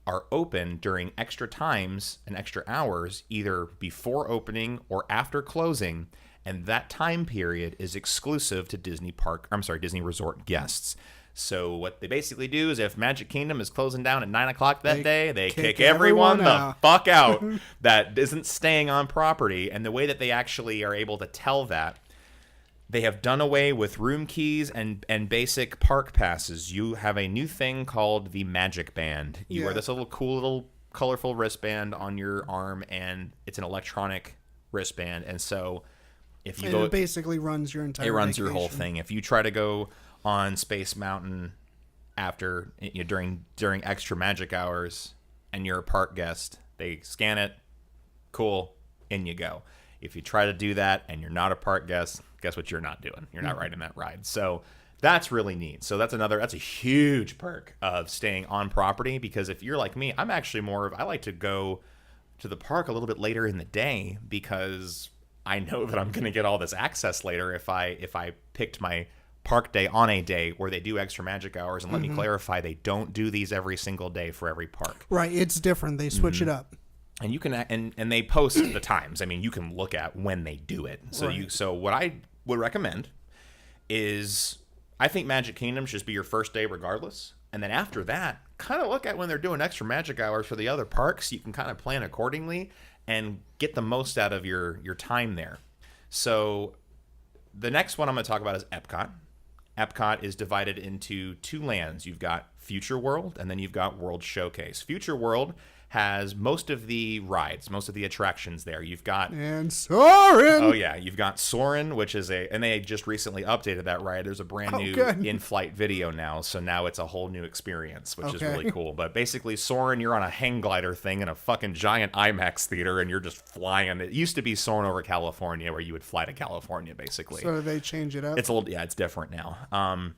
are open during extra times and extra hours, either before opening or after closing, and that time period is exclusive to Disney Resort guests. So what they basically do is if Magic Kingdom is closing down at 9 o'clock that day, they kick everyone the fuck out that isn't staying on property. And the way that they actually are able to tell that, they have done away with room keys and basic park passes. You have a new thing called the Magic Band. You wear this little colorful wristband on your arm, and it's an electronic wristband. And so if you go, it basically runs your entire it runs vacation. your whole thing. If you try to go on Space Mountain after during extra magic hours and you're a park guest, they scan it, cool, in you go. If you try to do that and you're not a park guest, guess what you're not doing? You're not riding that ride. So that's really neat. So that's a huge perk of staying on property, because if you're like me, I'm actually I like to go to the park a little bit later in the day because I know that I'm going to get all this access later if I picked my park day on a day where they do extra magic hours. And let me clarify, they don't do these every single day for every park. Right, it's different. They switch it up. And you can and they post the times. I mean, you can look at when they do it. So so what I would recommend is, I think Magic Kingdom should just be your first day regardless. And then after that, kind of look at when they're doing extra magic hours for the other parks. You can kind of plan accordingly and get the most out of your time there. So the next one I'm going to talk about is Epcot. Epcot is divided into 2 lands. You've got Future World, and then you've got World Showcase. Future World has most of the rides, most of the attractions there. You've got... And Soarin'! Oh, yeah. You've got Soarin', which is and they just recently updated that ride. There's a brand new in-flight video now, so now it's a whole new experience, which is really cool. But basically, Soarin', you're on a hang glider thing in a fucking giant IMAX theater, and you're just flying. It used to be Soarin' over California, where you would fly to California, basically. So they change it up? It's it's different now.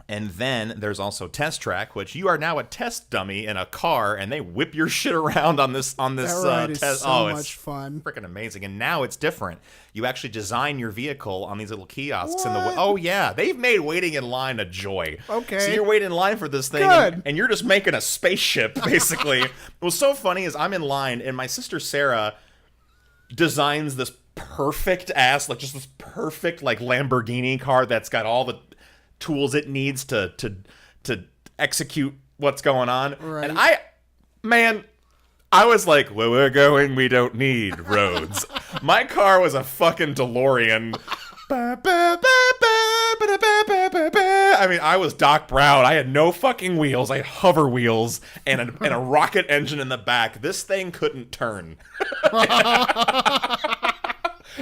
And then there's also Test Track, which you are now a test dummy in a car, and they whip your shit around on this that ride is test. so much fun. Freaking amazing. And now it's different. You actually design your vehicle on these little kiosks in the What? Oh yeah, they've made waiting in line a joy. Okay. So you're waiting in line for this thing, and you're just making a spaceship basically. What's so funny is I'm in line, and my sister Sarah designs this perfect ass, like just this perfect like Lamborghini car that's got all the tools it needs to execute what's going on. Right. And I was like, where we're going, we don't need roads. My car was a fucking DeLorean. I mean, I was Doc Brown. I had no fucking wheels. I had hover wheels and a rocket engine in the back. This thing couldn't turn.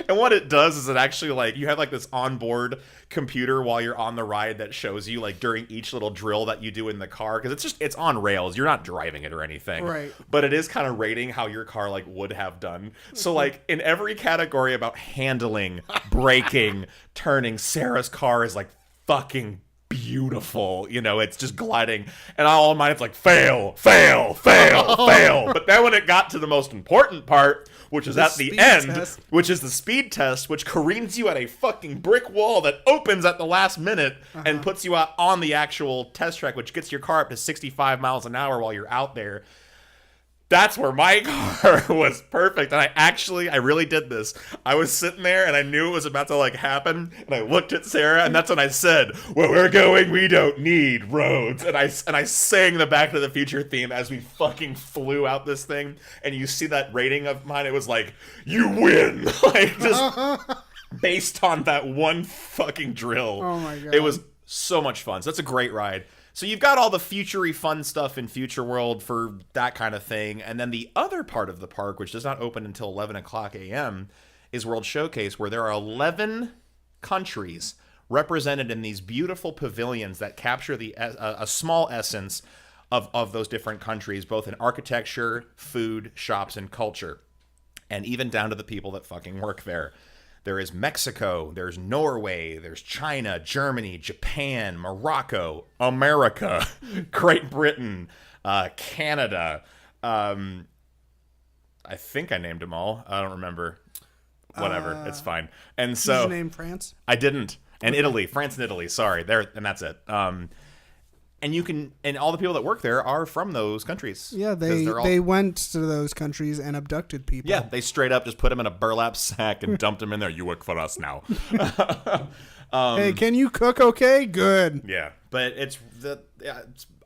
And what it does is it actually, like, you have like this onboard computer while you're on the ride that shows you like during each little drill that you do in the car, because it's on rails. You're not driving it or anything, right? But it is kind of rating how your car like would have done. So like in every category about handling, braking, turning, Sarah's car is like fucking beautiful. You know, it's just gliding, and all of mine it's like fail. But then when it got to the most important part, which is at the end, which is the speed test, which careens you at a fucking brick wall that opens at the last minute and puts you out on the actual test track, which gets your car up to 65 miles an hour while you're out there. That's where my car was perfect. And I really did this. I was sitting there and I knew it was about to like happen. And I looked at Sarah, and that's when I said, where we're going, we don't need roads. And I sang the Back to the Future theme as we fucking flew out this thing. And you see that rating of mine, it was like, you win. Like just based on that one fucking drill. Oh my God. It was so much fun. So that's a great ride. So you've got all the future-y fun stuff in Future World for that kind of thing. And then the other part of the park, which does not open until 11 o'clock a.m., is World Showcase, where there are 11 countries represented in these beautiful pavilions that capture a small essence of those different countries, both in architecture, food, shops, and culture, and even down to the people that fucking work there. There is Mexico, there's Norway, there's China, Germany, Japan, Morocco, America, Great Britain, Canada. I think I named them all. I don't remember. Whatever, it's fine. And so, did you name France? I didn't. And Italy, France and Italy. Sorry, there, and that's it. And you can, and all the people that work there are from those countries. Yeah, they went to those countries and abducted people. Yeah, they straight up just put them in a burlap sack and dumped them in there. You work for us now. Hey, can you cook? Okay, good. Yeah, but it's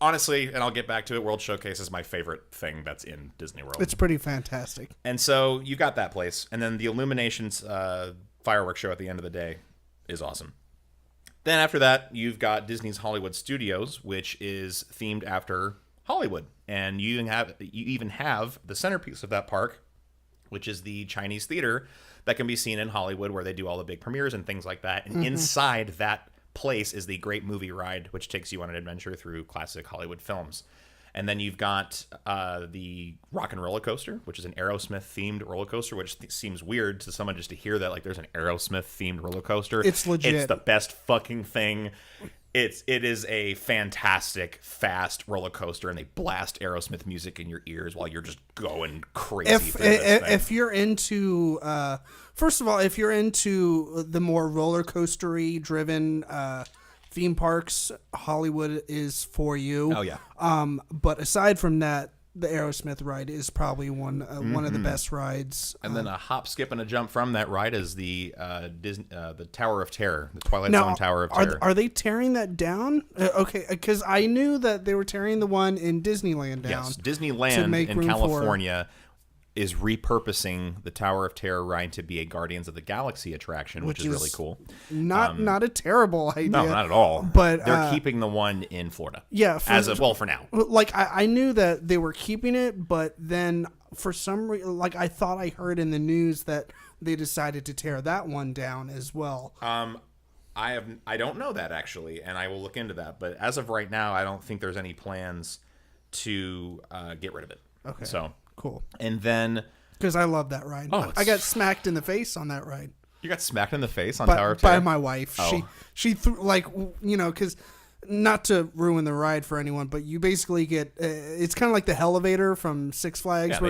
honestly, and I'll get back to it. World Showcase is my favorite thing that's in Disney World. It's pretty fantastic. And so you got that place, and then the Illuminations fireworks show at the end of the day is awesome. Then after that, you've got Disney's Hollywood Studios, which is themed after Hollywood, and you even have the centerpiece of that park, which is the Chinese theater that can be seen in Hollywood, where they do all the big premieres and things like that. And inside that place is the Great Movie Ride, which takes you on an adventure through classic Hollywood films. And then you've got the Rock and Roller Coaster, which is an Aerosmith-themed roller coaster, which seems weird to someone just to hear that, like, there's an Aerosmith-themed roller coaster. It's legit. It's the best fucking thing. It is a fantastic, fast roller coaster, and they blast Aerosmith music in your ears while you're just going crazy through this thing. If you're into, first of all, if you're into the more roller coastery driven theme parks, Hollywood is for you. Oh yeah. But aside from that, the Aerosmith ride is probably one of the best rides. And then a hop, skip, and a jump from that ride is the the Tower of Terror, the Twilight Zone Tower of Terror. Are they tearing that down? Okay, because I knew that they were tearing the one in Disneyland down. Yes, Disneyland in California is repurposing the Tower of Terror ride to be a Guardians of the Galaxy attraction, which is really cool. Not a terrible idea. No, not at all. But they're keeping the one in Florida. Yeah, for now. Like I knew that they were keeping it, but then for some reason, like I thought I heard in the news that they decided to tear that one down as well. I don't know that actually, and I will look into that. But as of right now, I don't think there's any plans to get rid of it. Okay. So. Cool. And then... Because I love that ride. Oh, I got smacked in the face on that ride. You got smacked in the face on Tower of Terror? By my wife. Oh. She threw, like, you know, because... Not to ruin the ride for anyone, but you basically get... it's kind of like the elevator from Six Flags. Yeah,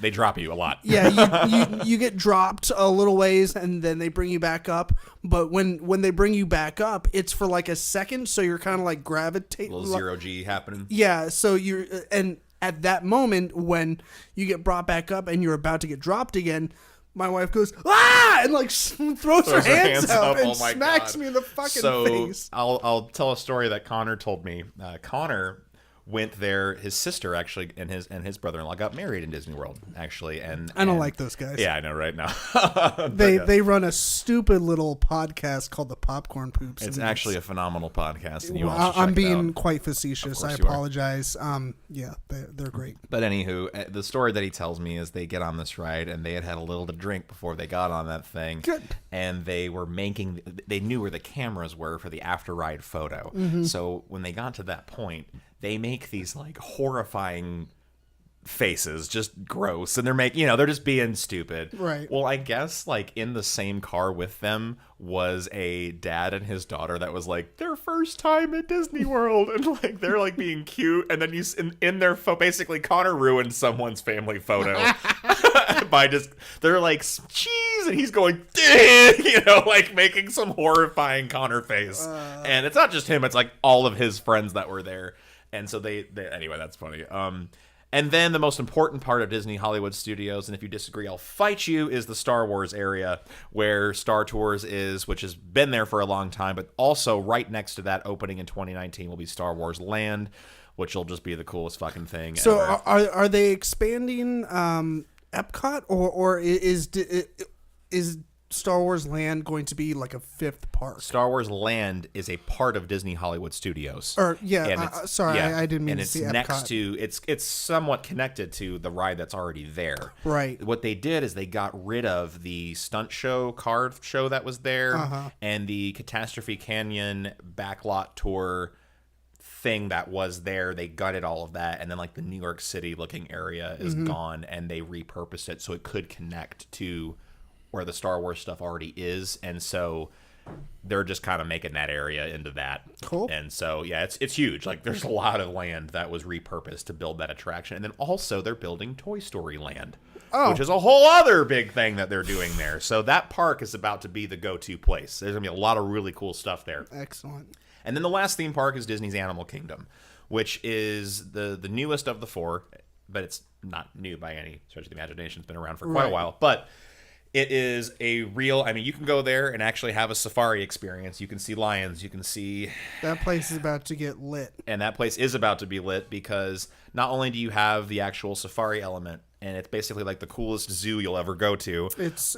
they drop you a lot. Yeah, you get dropped a little ways, and then they bring you back up. But when they bring you back up, it's for like a second, so you're kind of like gravitating. A little zero-G happening. Yeah, so you're... And at that moment, when you get brought back up and you're about to get dropped again, my wife goes, ah! And like throws her hands up and smacks me in the fucking face. I'll tell a story that Connor told me. Connor went there. His sister actually and his brother-in-law got married in Disney World actually. And I don't like those guys. Yeah, I know right now. They run a stupid little podcast called the Popcorn Poops. It's actually a phenomenal podcast. And I'm being quite facetious. I apologize. Yeah, they're great. But anywho, the story that he tells me is they get on this ride and they had a little to drink before they got on that thing. Good. And they knew where the cameras were for the after ride photo. Mm-hmm. So when they got to that point, they make these like horrifying faces, just gross, and they're just being stupid. Right. Well, I guess like in the same car with them was a dad and his daughter that was like their first time at Disney World, and like they're like being cute, and then in their basically Connor ruined someone's family photo by they're like cheese, and he's going like making some horrifying Connor face, and it's not just him; it's like all of his friends that were there. And so they anyway, that's funny. And then the most important part of Disney Hollywood Studios, and if you disagree, I'll fight you, is the Star Wars area where Star Tours is, which has been there for a long time. But also right next to that, opening in 2019, will be Star Wars Land, which will just be the coolest fucking thing so ever. Are they expanding Epcot, or is Star Wars Land going to be like a fifth park? Star Wars Land is a part of Disney Hollywood Studios. I didn't mean to say Epcot. And it's next to, it's somewhat connected to the ride that's already there. Right. What they did is they got rid of the stunt show, car show that was there, and the Catastrophe Canyon backlot tour thing that was there. They gutted all of that, and then like the New York City looking area is gone, and they repurposed it so it could connect to where the Star Wars stuff already is, and so they're just kind of making that area into that. Cool. And so yeah, it's huge. Like there's a lot of land that was repurposed to build that attraction, and then also they're building Toy Story Land. Which is a whole other big thing that they're doing there. So that park is about to be the go-to place. There's going to be a lot of really cool stuff there. Excellent. And then the last theme park is Disney's Animal Kingdom, which is the newest of the four, but it's not new by any stretch of the imagination. It's been around for quite a while. But it is a real, I mean, you can go there and actually have a safari experience. You can see lions. You can see... That place is about to get lit. And that place is about to be lit because not only do you have the actual safari element, and it's basically like the coolest zoo you'll ever go to. It's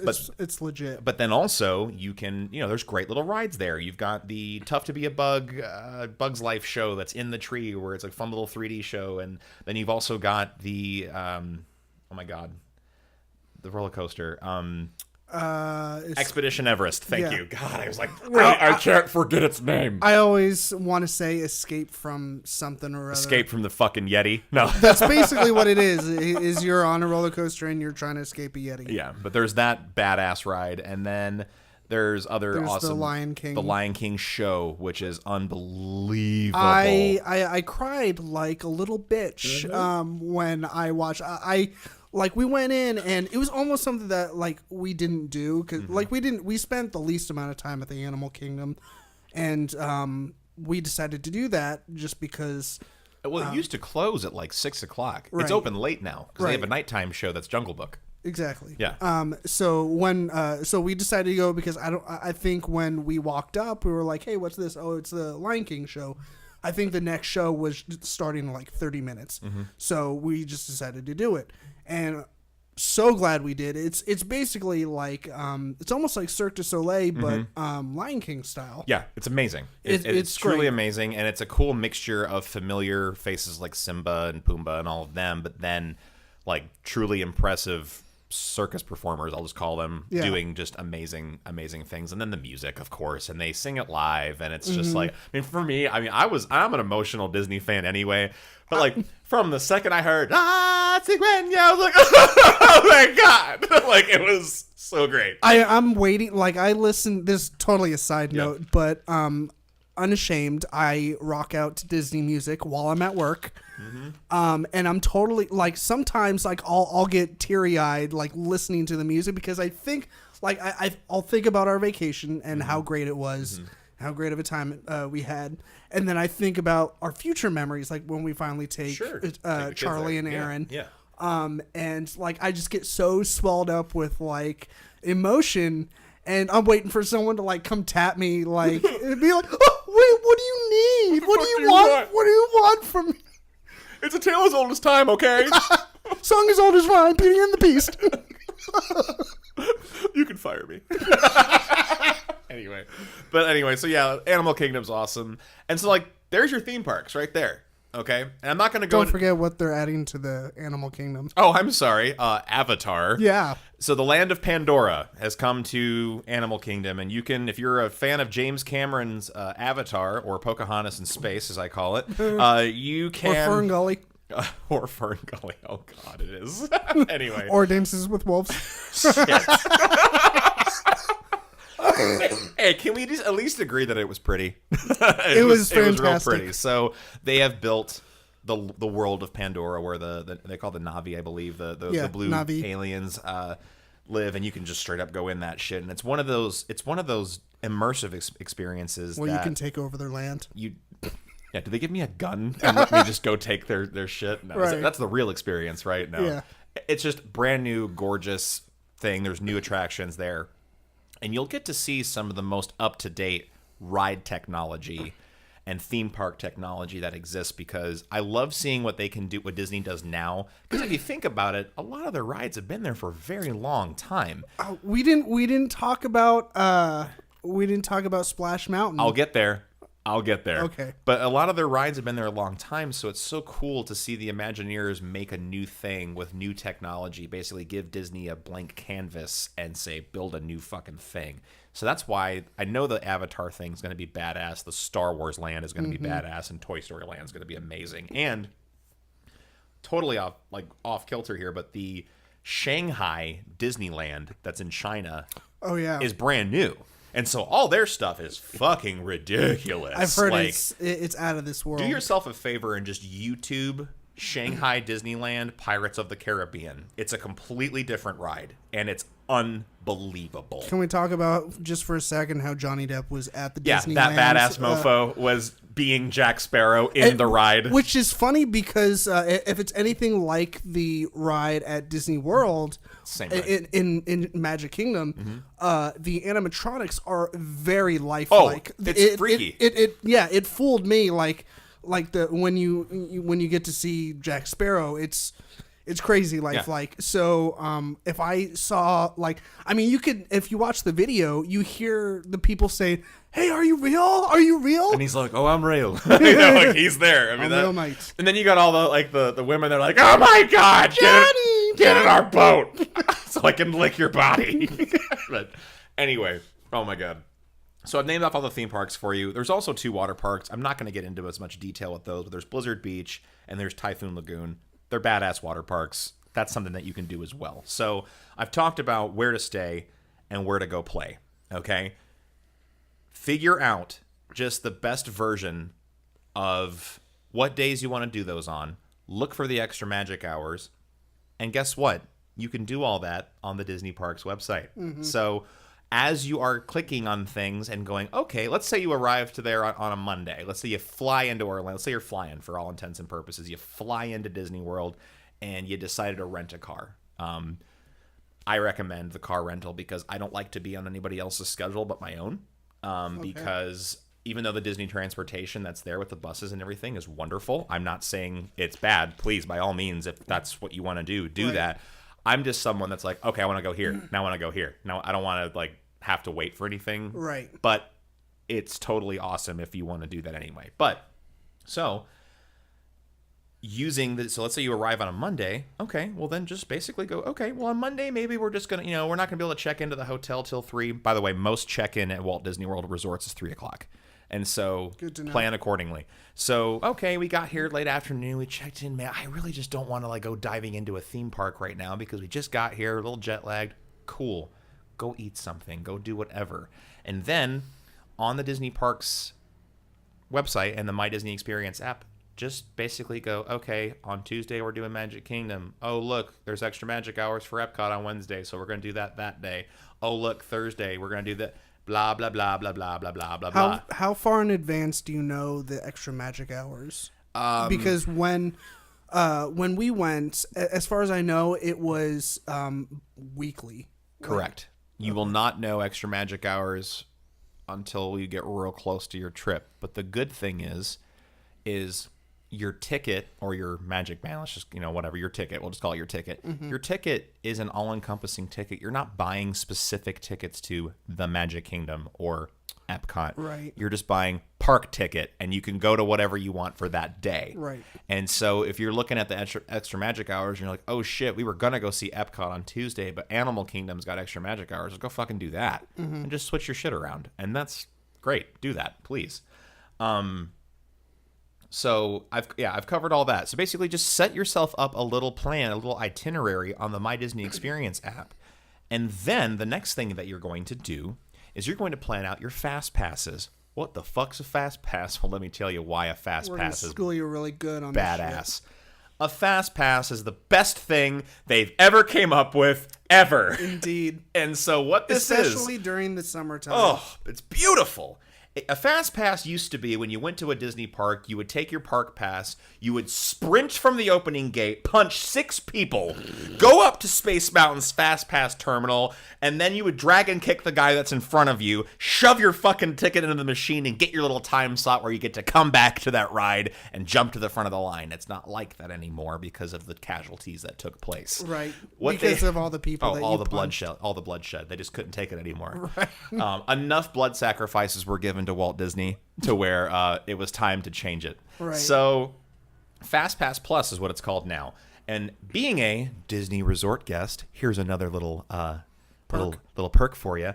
legit. But then also you can, there's great little rides there. You've got the Tough to Be a Bug, Bug's Life show that's in the tree where it's a fun little 3D show. And then you've also got the, oh my God, the roller coaster. Expedition Everest. Thank you. God, I was like, I can't forget its name. I always want to say Escape from something or other. Escape from the fucking Yeti. No. That's basically what it is. Is you're on a roller coaster and you're trying to escape a Yeti. Yeah, but there's that badass ride, and then there's awesome... the Lion King. The Lion King show, which is unbelievable. I cried like a little bitch when I watched... Like, we went in, and it was almost something that, like, we didn't do. Because, like, we spent the least amount of time at the Animal Kingdom. And we decided to do that just because... Well, it used to close at, like, 6 o'clock. Right. It's open late now. Because they have a nighttime show that's Jungle Book. Exactly. Yeah. So we decided to go because I think when we walked up, we were like, hey, what's this? Oh, it's the Lion King show. I think the next show was starting in like 30 minutes. So we just decided to do it. And so glad we did. It's basically like it's almost like Cirque du Soleil, but Lion King style. Yeah, it's amazing. It's truly amazing, and it's a cool mixture of familiar faces like Simba and Pumbaa and all of them, but then like truly impressive circus performers, I'll just call them, doing just amazing things. And then the music, of course, and they sing it live, and it's just like, I mean, for me, I mean, I'm an emotional Disney fan anyway, but like from the second I heard I was like, oh my God, like it was so great. I'm waiting, like I listened, this is totally a side note, but unashamed, I rock out to Disney music while I'm at work. And I'm totally like, sometimes like I'll get teary eyed like listening to the music because I think like I'll think about our vacation and how great it was, how great of a time we had, and then I think about our future memories, like when we finally take Charlie and Aaron. And like I just get so swelled up with like emotion. And I'm waiting for someone to like come tap me, like and be like, "Oh, wait, what do you need? What do you want? What do you want from me?" It's a tale as old as time, okay? Song as old as rhyme, Beauty and the Beast. You can fire me. Anyway, so yeah, Animal Kingdom's awesome, and so like, there's your theme parks right there. Okay, and I'm not going to go. Don't forget what they're adding to the Animal Kingdom. Oh, I'm sorry, Avatar. Yeah. So the land of Pandora has come to Animal Kingdom, and you can, if you're a fan of James Cameron's Avatar, or Pocahontas in space, as I call it, you can. Or Fern Gully. Or Fern Gully. Oh God, it is. Anyway. Or Dances with Wolves. Hey, can we just at least agree that it was pretty? It was fantastic. It was real pretty. So they have built the world of Pandora, where they call the Na'vi, I believe, the blue Na'vi aliens live, and you can just straight up go in that shit. And it's one of those immersive experiences where you can take over their land. Yeah, do they give me a gun and let me just go take their shit? No, right. That's the real experience, right? No, yeah. It's just brand new, gorgeous thing. There's new attractions there. And you'll get to see some of the most up-to-date ride technology and theme park technology that exists, because I love seeing what they can do, what Disney does now. Because if you think about it, a lot of their rides have been there for a very long time. We didn't talk about Splash Mountain. I'll get there. I'll get there. Okay. But a lot of their rides have been there a long time, so it's so cool to see the Imagineers make a new thing with new technology, basically give Disney a blank canvas and say, build a new fucking thing. So that's why I know the Avatar thing is going to be badass, the Star Wars land is going to be badass, and Toy Story land is going to be amazing. And totally off kilter here, but the Shanghai Disneyland that's in China is brand new. And so all their stuff is fucking ridiculous. I've heard it's out of this world. Do yourself a favor and just YouTube Shanghai Disneyland Pirates of the Caribbean. It's a completely different ride, and it's unbelievable. Can we talk about, just for a second, how Johnny Depp was at the Disneyland? Yeah, that badass mofo was being Jack Sparrow in the ride. Which is funny because if it's anything like the ride at Disney World... Same ride. In Magic Kingdom, the animatronics are very lifelike. Oh, it's freaky. It fooled me like when you get to see Jack Sparrow, it's crazy lifelike. So if I saw you could, if you watch the video, you hear the people say, "Hey, are you real? Are you real?" And he's like, "Oh, I'm real." He's there. I mean, real mate. And then you got all the women. They're like, "Oh my God, get in our boat so I can lick your body." But anyway, oh my God. So I've named off all the theme parks for you. There's also 2 water parks. I'm not going to get into as much detail with those, but there's Blizzard Beach and there's Typhoon Lagoon. They're badass water parks. That's something that you can do as well. So I've talked about where to stay and where to go play. Okay? Figure out just the best version of what days you want to do those on. Look for the extra magic hours. And guess what? You can do all that on the Disney Parks website. So as you are clicking on things and going, okay, let's say you arrive to there on a Monday. Let's say you fly into Orlando. Let's say you're flying for all intents and purposes. You fly into Disney World and you decided to rent a car. I recommend the car rental because I don't like to be on anybody else's schedule but my own. Because even though the Disney transportation that's there with the buses and everything is wonderful, I'm not saying it's bad. Please, by all means, if that's what you want to do that. I'm just someone that's like, okay, I want to go here. Now I want to go here. Now I don't want to have to wait for anything. Right. But it's totally awesome if you want to do that anyway. But so let's say you arrive on a Monday. Okay, well then just basically go, okay, well on Monday maybe we're just going to, we're not going to be able to check into the hotel till 3. By the way, most check-in at Walt Disney World resorts is 3 o'clock. And so plan accordingly. So, okay, we got here late afternoon. We checked in. Man, I really just don't want to go diving into a theme park right now because we just got here, a little jet lagged. Cool. Go eat something. Go do whatever. And then on the Disney Parks website and the My Disney Experience app, just basically go, okay, on Tuesday we're doing Magic Kingdom. Oh, look, there's extra magic hours for Epcot on Wednesday, so we're going to do that day. Oh, look, Thursday we're going to do that. Blah, blah, blah, blah, blah, blah, blah, blah, blah. How far in advance do you know the extra magic hours? Because when we went, as far as I know, it was weekly. Correct. You will not know extra magic hours until you get real close to your trip. But the good thing is your ticket or your Magic Band, let's just, whatever, your ticket, we'll just call it your ticket. Your ticket is an all-encompassing ticket. You're not buying specific tickets to the Magic Kingdom or Epcot. Right. You're just buying park ticket, and you can go to whatever you want for that day. Right. And so if you're looking at the extra magic hours, and you're like, oh shit, we were going to go see Epcot on Tuesday, but Animal Kingdom's got extra magic hours. Let's go fucking do that. And just switch your shit around. And that's great. Do that, please. So I've covered all that. So basically just set yourself up a little plan, a little itinerary on the My Disney Experience app. And then the next thing that you're going to do is you're going to plan out your fast passes. What the fuck's a fast pass? Well, let me tell you why a fast pass is school you really good on badass. A fast pass is the best thing they've ever came up with ever. Indeed. And so what this especially during the summertime. Oh, it's beautiful. A fast pass used to be when you went to a Disney park, you would take your park pass, you would sprint from the opening gate, punch 6 people, go up to Space Mountain's fast pass terminal, and then you would drag and kick the guy that's in front of you, shove your fucking ticket into the machine, and get your little time slot where you get to come back to that ride and jump to the front of the line. It's not like that anymore because of the casualties that took place. Right. Because of all the people all the bloodshed. They just couldn't take it anymore. Right. Enough blood sacrifices were given coming to Walt Disney to where it was time to change it. Right. So Fast Pass Plus is what it's called now. And being a Disney Resort guest, here's another little perk for you.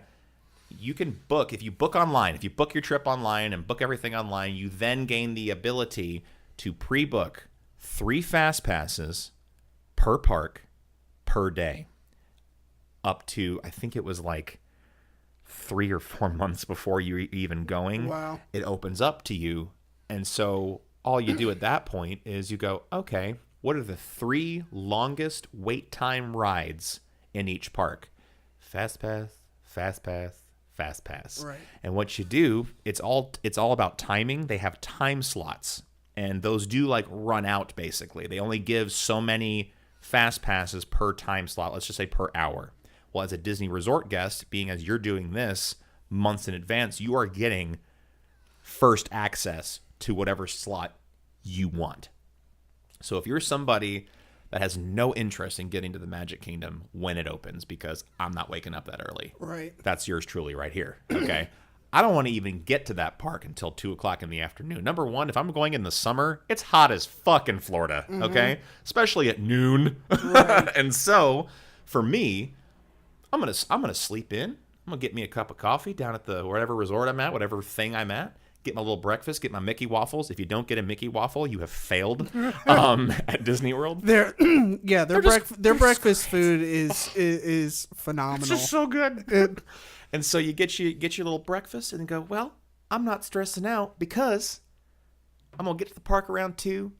You can book, if you book online, if you book your trip online and book everything online, you then gain the ability to pre-book 3 Fast Passes per park per day. Up to, I think it was like 3 or 4 months before you're even going. Wow. It opens up to you. And so all you do at that point is you go, okay, what are the 3 longest wait time rides in each park? Fast Pass, Fast Pass, Fast Pass. Right. And what you do, it's all about timing. They have time slots, and those do like run out basically. They only give so many Fast Passes per time slot. Let's just say per hour. Well, as a Disney Resort guest, being as you're doing this months in advance, you are getting first access to whatever slot you want. So if you're somebody that has no interest in getting to the Magic Kingdom when it opens, because I'm not waking up that early. Right. That's yours truly right here. Okay. I don't want to even get to that park until 2 o'clock in the afternoon. Number one, if I'm going in the summer, it's hot as fuck in Florida. Okay. Especially at noon. Right. And so for me, I'm gonna sleep in. I'm gonna get me a cup of coffee down at the whatever resort I'm at, whatever thing I'm at. Get my little breakfast. Get my Mickey waffles. If you don't get a Mickey waffle, you have failed at Disney World. Their breakfast food is phenomenal. It's just so good. And so you get your little breakfast and go, well, I'm not stressing out because I'm gonna get to the park around 2.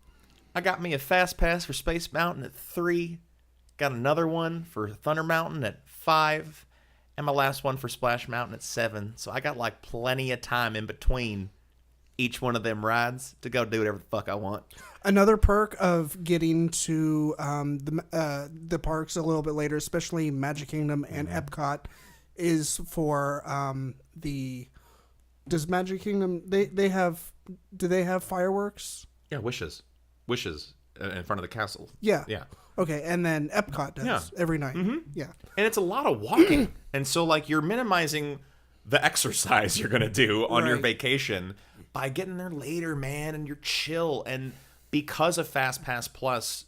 I got me a Fast Pass for Space Mountain at 3. Got another one for Thunder Mountain at 5. And my last one for Splash Mountain at 7. So I got like plenty of time in between each one of them rides to go do whatever the fuck I want. Another perk of getting to the parks a little bit later, especially Magic Kingdom and Epcot, is for does Magic Kingdom do they have fireworks? Yeah, wishes in front of the castle. Yeah. Yeah. Okay, and then Epcot does every night. Mm-hmm. Yeah. And it's a lot of walking. And so, like, you're minimizing the exercise you're going to do on your vacation by getting there later, man, and you're chill. And because of Fast Pass Plus,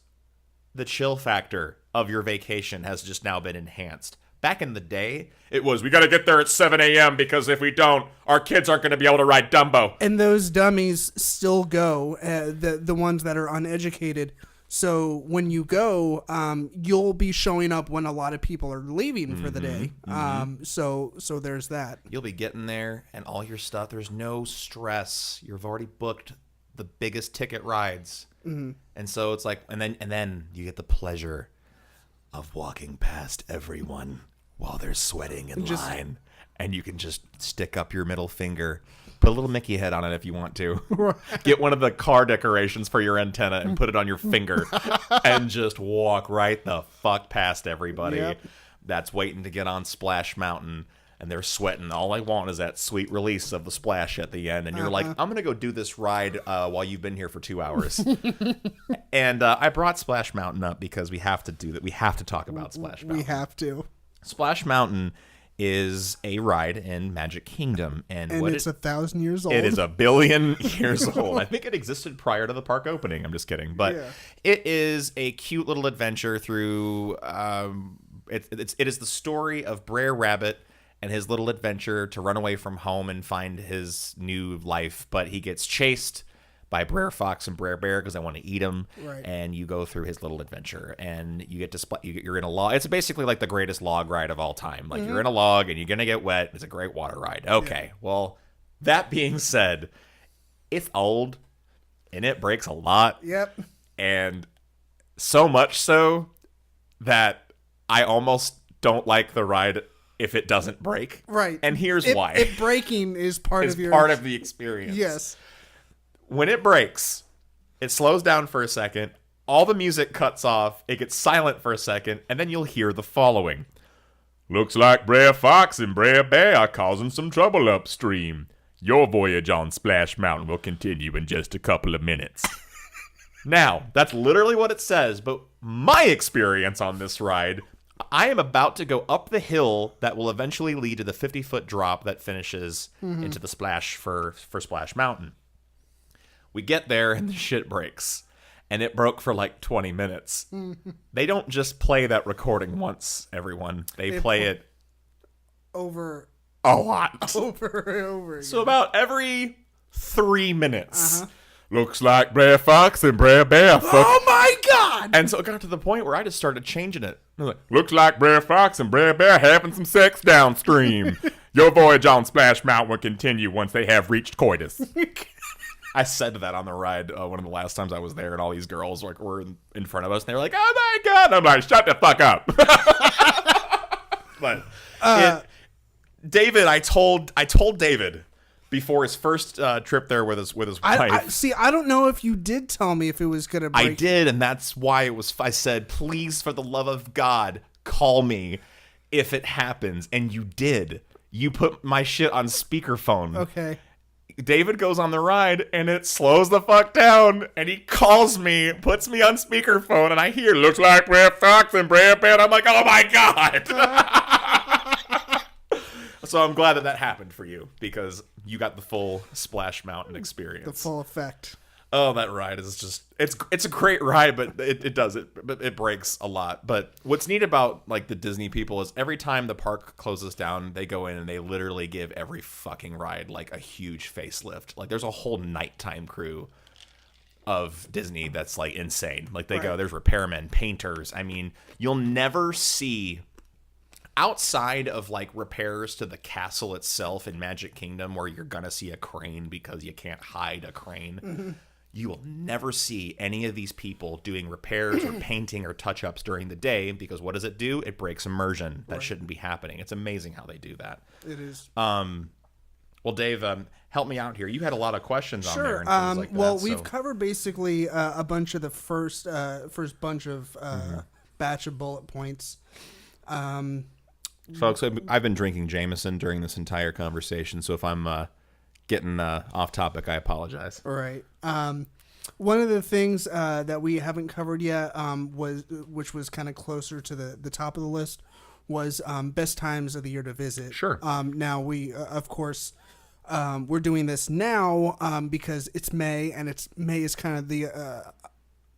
the chill factor of your vacation has just now been enhanced. Back in the day, it was, we got to get there at 7 a.m. because if we don't, our kids aren't going to be able to ride Dumbo. And those dummies still go, the ones that are uneducated. So when you go, you'll be showing up when a lot of people are leaving for the day. So there's that. You'll be getting there and all your stuff. There's no stress. You've already booked the biggest ticket rides. Mm-hmm. And so it's like, and then you get the pleasure of walking past everyone while they're sweating in line. And you can just stick up your middle finger. Put a little Mickey head on it if you want to. Get one of the car decorations for your antenna and put it on your finger and just walk right the fuck past everybody that's waiting to get on Splash Mountain and they're sweating. All I want is that sweet release of the splash at the end. And you're like, I'm going to go do this ride while you've been here for 2 hours. And I brought Splash Mountain up because we have to do that. We have to talk about Splash Mountain. We have to. Splash Mountain is a ride in Magic Kingdom, and it's 1,000 years old. It is 1 billion years old. I think it existed prior to the park opening. I'm just kidding, but it is a cute little adventure through. It is the story of Brer Rabbit and his little adventure to run away from home and find his new life, but he gets chased by Brer Fox and Brer Bear because I want to eat him. Right. And you go through his little adventure, and you get to you're in a log. It's basically like the greatest log ride of all time. Like you're in a log, and you're gonna get wet. It's a great water ride. Okay. Well, that being said, it's old, and it breaks a lot. Yep. And so much so that I almost don't like the ride if it doesn't break. Right. And here's why. It breaking is part of the experience. Yes. When it breaks, it slows down for a second, all the music cuts off, it gets silent for a second, and then you'll hear the following. Looks like Brer Fox and Brer Bear are causing some trouble upstream. Your voyage on Splash Mountain will continue in just a couple of minutes. Now, that's literally what it says, but my experience on this ride, I am about to go up the hill that will eventually lead to the 50-foot drop that finishes into the splash for Splash Mountain. We get there and the shit breaks. And it broke for like 20 minutes. They don't just play that recording once, everyone. They play it over a lot. Over and over again. So about every 3 minutes. Looks like Brer Fox and Brer Bear. Oh my God! And so it got to the point where I just started changing it. I was like, looks like Brer Fox and Brer Bear having some sex downstream. Your voyage on Splash Mountain will continue once they have reached coitus. I said that on the ride one of the last times I was there, and all these girls were in front of us, and they were like, oh my God. And I'm like, shut the fuck up. But David, I told David before his first trip there with his wife. I don't know if you did tell me if it was going to break. I did, and that's why I said, please, for the love of God, call me if it happens. And you did. You put my shit on speakerphone. Okay. David goes on the ride, and it slows the fuck down, and he calls me, puts me on speakerphone, and I hear, looks like Brer Fox and Brer Bear. I'm like, oh my God. So I'm glad that happened for you, because you got the full Splash Mountain experience. The full effect. Oh, that ride is just, it's a great ride, but it breaks a lot. But what's neat about like the Disney people is every time the park closes down, they go in and they literally give every fucking ride like a huge facelift. Like there's a whole nighttime crew of Disney that's like insane. Like they go, there's repairmen, painters. I mean, you'll never see outside of like repairs to the castle itself in Magic Kingdom where you're gonna see a crane because you can't hide a crane. You will never see any of these people doing repairs or painting or touch-ups during the day, because what does it do? It breaks immersion. That shouldn't be happening. It's amazing how they do that. It is. Well, Dave, help me out here. You had a lot lot of questions on there and things like that. Well, we've covered basically a bunch of the first bunch of batch of bullet points. Folks, I've been drinking Jameson during this entire conversation, so if I'm getting off topic, I apologize. All right. One of the things that we haven't covered yet, which was kind of closer to the top of the list, was best times of the year to visit. Sure. Now we, of course, we're doing this now because it's May, and May is kind of the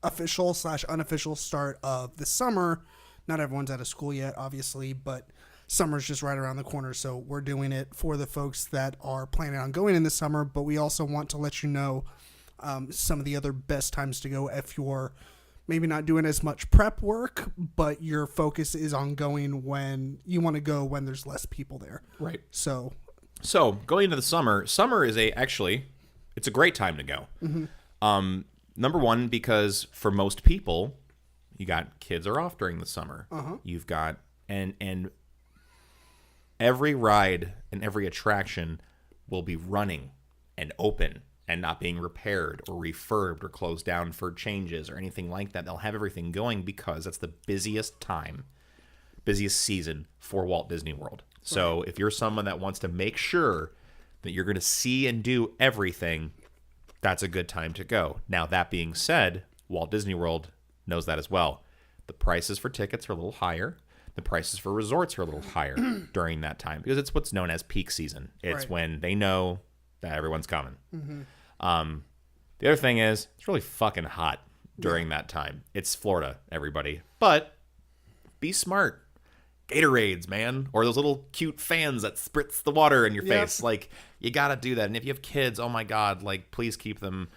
official / unofficial start of the summer. Not everyone's out of school yet, obviously, but summer's just right around the corner, so we're doing it for the folks that are planning on going in the summer, but we also want to let you know some of the other best times to go if you're maybe not doing as much prep work, but your focus is on going when you want to go when there's less people there. Right. So going into the summer is it's a great time to go. Mm-hmm. Number one, because for most people, you got kids are off during the summer. You've got, and every ride and every attraction will be running and open and not being repaired or refurbed or closed down for changes or anything like that. They'll have everything going because it's the busiest season for Walt Disney World. So if you're someone that wants to make sure that you're going to see and do everything, that's a good time to go. Now, that being said, Walt Disney World knows that as well. The prices for tickets are a little higher. The prices for resorts are a little higher during that time because it's what's known as peak season. It's when they know that everyone's coming. Mm-hmm. The other thing is it's really fucking hot during that time. It's Florida, everybody. But be smart. Gatorades, man. Or those little cute fans that spritz the water in your face. Like, you got to do that. And if you have kids, oh my God, like, please keep them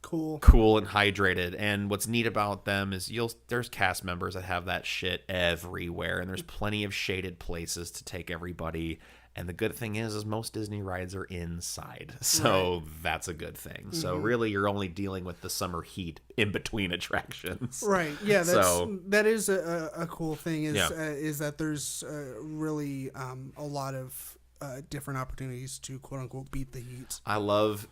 cool and hydrated. And what's neat about them is there's cast members that have that shit everywhere, and there's plenty of shaded places to take everybody. And the good thing is most Disney rides are inside, so that's a good thing. Mm-hmm. So really, you're only dealing with the summer heat in between attractions, right? Yeah, that is a cool thing. Is that there's really a lot of different opportunities to quote unquote beat the heat.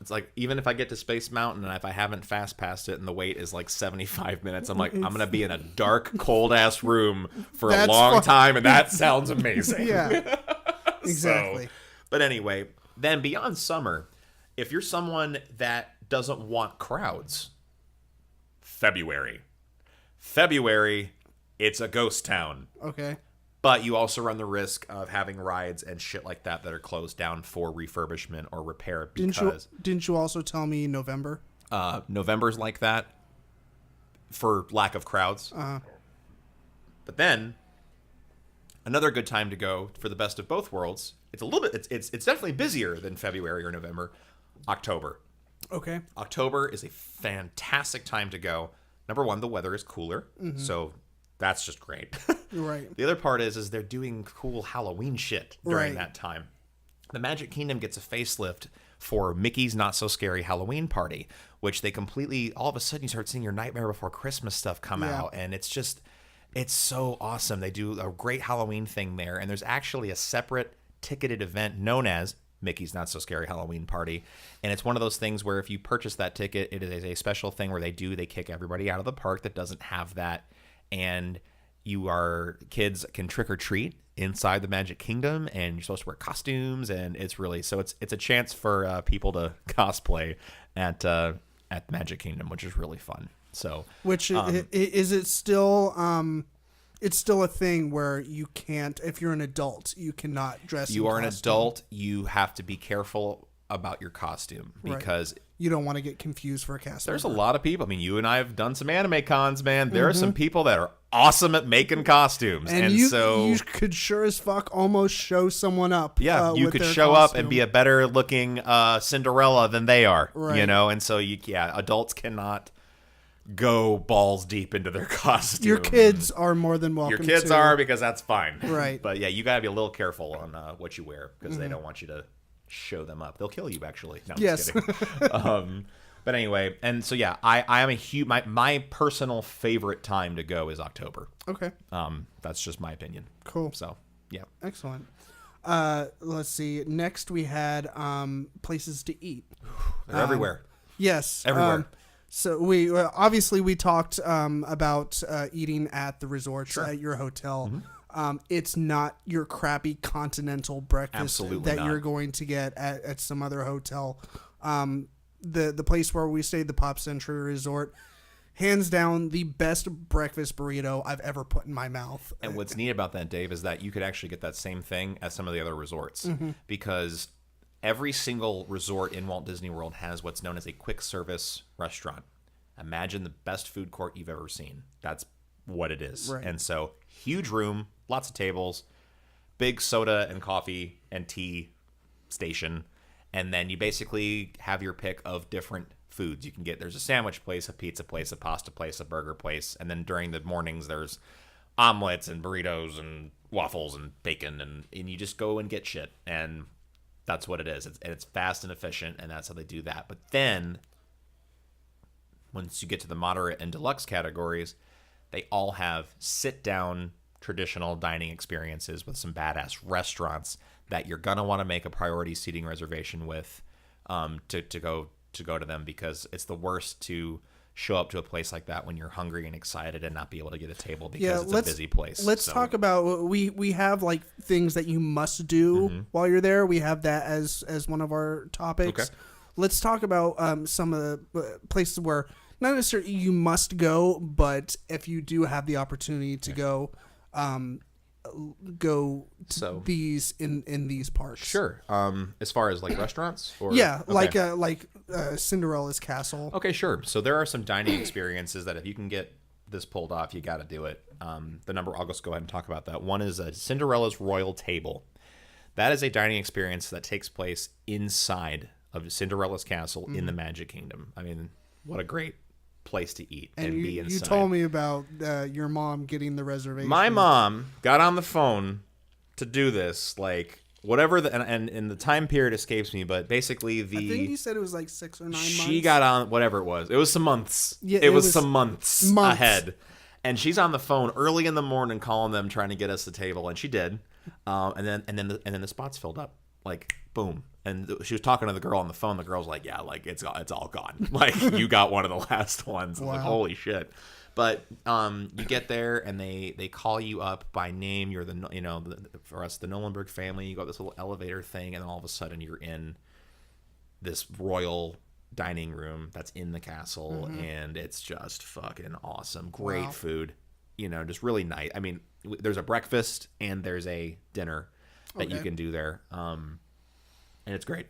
It's like, even if I get to Space Mountain and if I haven't fast passed it and the wait is like 75 minutes, I'm like, I'm going to be in a dark, cold ass room for a long time. And that sounds amazing. Yeah, exactly. But anyway, then beyond summer, if you're someone that doesn't want crowds, February, it's a ghost town. Okay. But you also run the risk of having rides and shit like that are closed down for refurbishment or repair because Didn't you also tell me November? November's like that for lack of crowds. But then another good time to go for the best of both worlds. It's a little bit. It's definitely busier than February or November. October. Okay. October is a fantastic time to go. Number one, the weather is cooler, so that's just great. Right. The other part is they're doing cool Halloween shit during Right. that time. The Magic Kingdom gets a facelift for Mickey's Not So Scary Halloween Party, which they completely, all of a sudden you start seeing your Nightmare Before Christmas stuff come out, and it's so awesome. They do a great Halloween thing there, and there's actually a separate ticketed event known as Mickey's Not So Scary Halloween Party, and it's one of those things where if you purchase that ticket, it is a special thing where they kick everybody out of the park that doesn't have that, and kids can trick or treat inside the Magic Kingdom, and you're supposed to wear costumes, and it's a chance for people to cosplay at Magic Kingdom, which is really fun. So, Which is it still? It's still a thing where you can't, if you're an adult, you cannot dress. You in are an costume. adult. You have to be careful about your costume because You don't want to get confused for a cast there's a member. lot of people. I mean, you and I have done some anime cons, man. There are some people that are awesome at making costumes, and you so could sure as fuck almost show someone up. yeah, you with could their show up costume. and be a better looking Cinderella than they are, Right. you know. And so adults cannot go balls deep into their costume. Your kids are more than welcome. Your kids to. are, because that's fine. Right. But yeah, you got to be a little careful on what you wear because they don't want you to show them up. They'll kill you, actually. No, I'm Yes. just kidding. But anyway, and so yeah, I am a huge, my personal favorite time to go is October. Okay. That's just my opinion. Cool. So yeah. Excellent. Let's see. Next, we had places to eat. They're everywhere. Yes. Everywhere. So we obviously we talked about eating at the resorts at your hotel. It's not your crappy continental breakfast Absolutely that not. you're going to get at some other hotel. The place where we stayed, the Pop Century Resort, hands down the best breakfast burrito I've ever put in my mouth. And what's neat about that, Dave, is that you could actually get that same thing at some of the other resorts because every single resort in Walt Disney World has what's known as a quick service restaurant. Imagine the best food court you've ever seen. That's what it is. Right. And so huge room, lots of tables, big soda and coffee and tea station. And then you basically have your pick of different foods. You can there's a sandwich place, a pizza place, a pasta place, a burger place. And then during the mornings, there's omelets and burritos and waffles and bacon. And you just go and get shit. And that's what it is. It's fast and efficient, and that's how they do that. But then once you get to the moderate and deluxe categories, they all have sit-down traditional dining experiences with some badass restaurants that you're gonna want to make a priority seating reservation with to go to them, because it's the worst to show up to a place like that when you're hungry and excited and not be able to get a table because it's a busy place. Let's talk about we have like things that you must do while you're there. We have that as one of our topics. Okay. Let's talk about some of the places where not necessarily you must go, but if you do have the opportunity to go to these in these parks. Sure. As far as like restaurants, or Yeah, okay. like Cinderella's Castle. Okay, sure. So there are some dining experiences that if you can get this pulled off, you got to do it. I'll just go ahead and talk about that. One is Cinderella's Royal Table. That is a dining experience that takes place inside of Cinderella's castle in the Magic Kingdom. I mean, what a great place to eat and be inside. You told me about your mom getting the reservation. My mom got on the phone to do this, like whatever, and the time period escapes me, but basically I think you said it was like 6 or 9 months. She got on whatever it was. It was some months. Yeah, it was some months months ahead. And she's on the phone early in the morning calling them, trying to get us the table, and she did. And then the spots filled up, like boom. And she was talking to the girl on the phone. The girl's like, "Yeah, like it's all gone. Like you got one of the last ones." I'm like, holy shit. But you get there and they call you up by name. You're for us the Nolenberg family. You go up this little elevator thing, and then all of a sudden you're in this royal dining room that's in the castle, and it's just fucking awesome. Great food, just really nice. I mean, there's a breakfast and there's a dinner that you Okay. can do there. And it's great.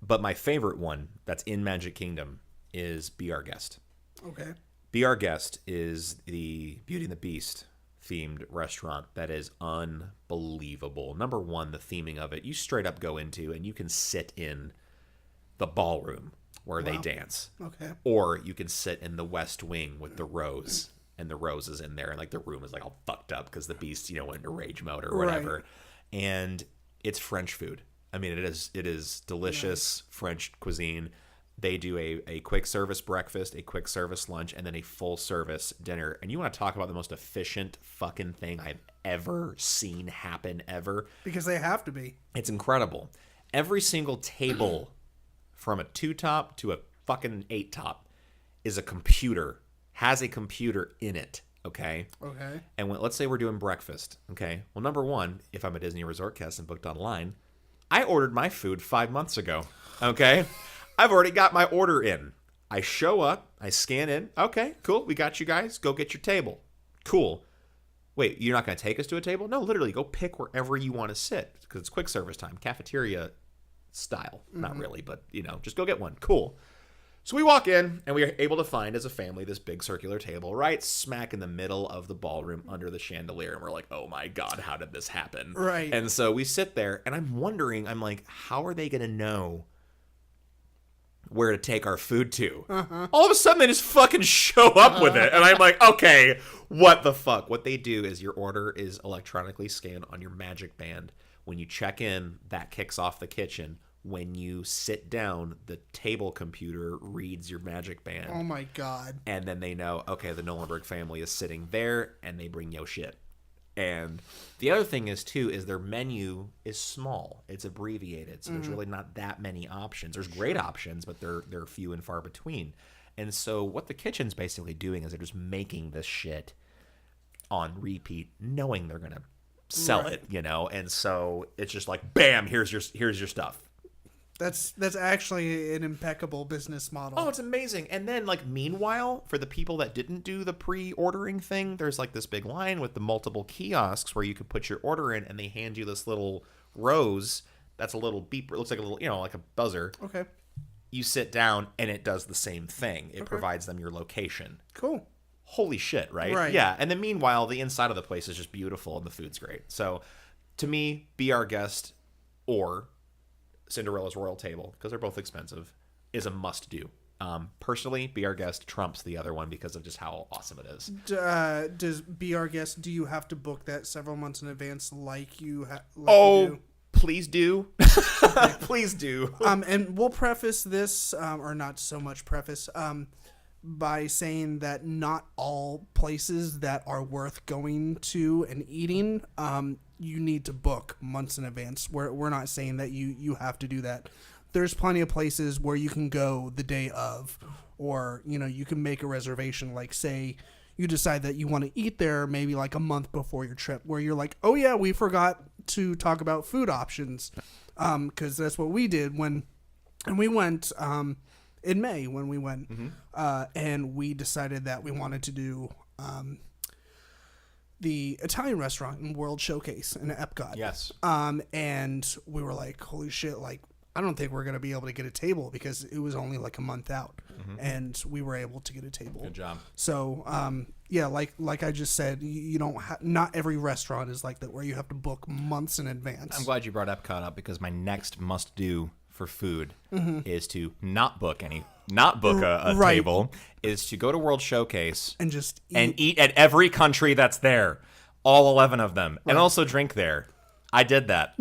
But my favorite one that's in Magic Kingdom is Be Our Guest. Okay. Be Our Guest is the Beauty and the Beast themed restaurant that is unbelievable. Number one, the theming of it, you straight up go into and you can sit in the ballroom where they dance. Okay. Or you can sit in the West Wing with the Rose, and the Rose is in there, and like the room is like all fucked up because the Beast, went into rage mode or whatever. Right. And it's French food. I mean, it is delicious French cuisine. They do a quick service breakfast, a quick service lunch, and then a full service dinner. And you want to talk about the most efficient fucking thing I've ever seen happen ever? Because they have to be. It's incredible. Every single table, from a 2-top to a fucking 8-top, is a computer, has a computer in it, okay? Okay. And let's say we're doing breakfast, okay? Well, number one, if I'm a Disney Resort guest and booked online, I ordered my food 5 months ago, okay? I've already got my order in. I show up, I scan in, okay, cool, we got you guys, go get your table. Cool. Wait, you're not going to take us to a table? No, literally, go pick wherever you want to sit, because it's quick service time, cafeteria style. Not really, but, just go get one. Cool. So we walk in, and we are able to find, as a family, this big circular table right smack in the middle of the ballroom under the chandelier. And we're like, oh my God, how did this happen? Right. And so we sit there, and I'm wondering, I'm like, how are they going to know where to take our food to? All of a sudden, they just fucking show up with it. And I'm like, okay, what the fuck? What they do is your order is electronically scanned on your Magic Band. When you check in, that kicks off the kitchen. When you sit down, the table computer reads your Magic Band. Oh my God. And then they know, okay, the Nolenberg family is sitting there, and they bring yo shit. And the other thing is, too, is their menu is small. It's abbreviated, so there's really not that many options. There's great options, but they're few and far between. And so what the kitchen's basically doing is they're just making this shit on repeat, knowing they're going to sell it, And so it's just like, bam, here's your stuff. That's actually an impeccable business model. Oh, it's amazing. And then, meanwhile, for the people that didn't do the pre-ordering thing, there's, this big line with the multiple kiosks where you can put your order in, and they hand you this little rose that's a little beep. It looks like a little, like a buzzer. Okay. You sit down, and it does the same thing. It provides them your location. Cool. Holy shit, right? Right. Yeah. And then, meanwhile, the inside of the place is just beautiful, and the food's great. So, to me, Be Our Guest or Cinderella's Royal Table, because they're both expensive, is a must-do. Personally, Be Our Guest trumps the other one because of just how awesome it is. Does Be Our Guest, do you have to book that several months in advance like you do? Please do. Please do. And we'll preface this, or not so much preface, by saying that not all places that are worth going to and eating, you need to book months in advance. We're not saying that you have to do that. There's plenty of places where you can go the day of, or, you can make a reservation. Like, say you decide that you want to eat there maybe a month before your trip, where you're like, oh yeah, we forgot to talk about food options. Cause that's what we did and we went, in May when we went, and we decided that we wanted to do, the Italian restaurant in World Showcase in Epcot. Yes. And we were like, holy shit, I don't think we're going to be able to get a table because it was only a month out, and we were able to get a table. Good job. So, yeah, like I just said, you don't not every restaurant is like that where you have to book months in advance. I'm glad you brought Epcot up because my next must-do for food is to not book a Right. table, is to go to World Showcase and just eat. and eat at every country that's there, all 11 of them, and also drink there. I did that.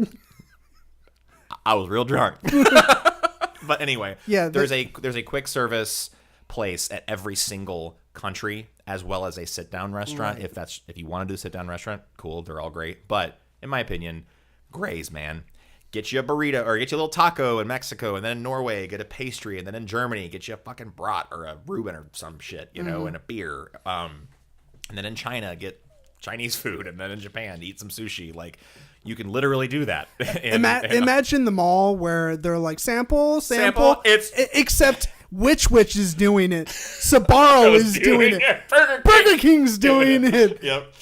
I was real drunk. But anyway, Yeah, there's a quick service place at every single country, as well as a sit-down restaurant. Right. If you want to do a sit-down restaurant, cool, they're all great. But in my opinion, Gray's, man. Get you a burrito or get you a little taco in Mexico, and then in Norway, get a pastry, and then in Germany, get you a fucking brat or a Reuben or some shit, and a beer. And then in China, get Chinese food, and then in Japan, eat some sushi. You can literally do that. Imagine the mall where they're like sample. Sample, it's except Which Witch is doing it. Sbarro is doing it. Burger King's doing it. Yep.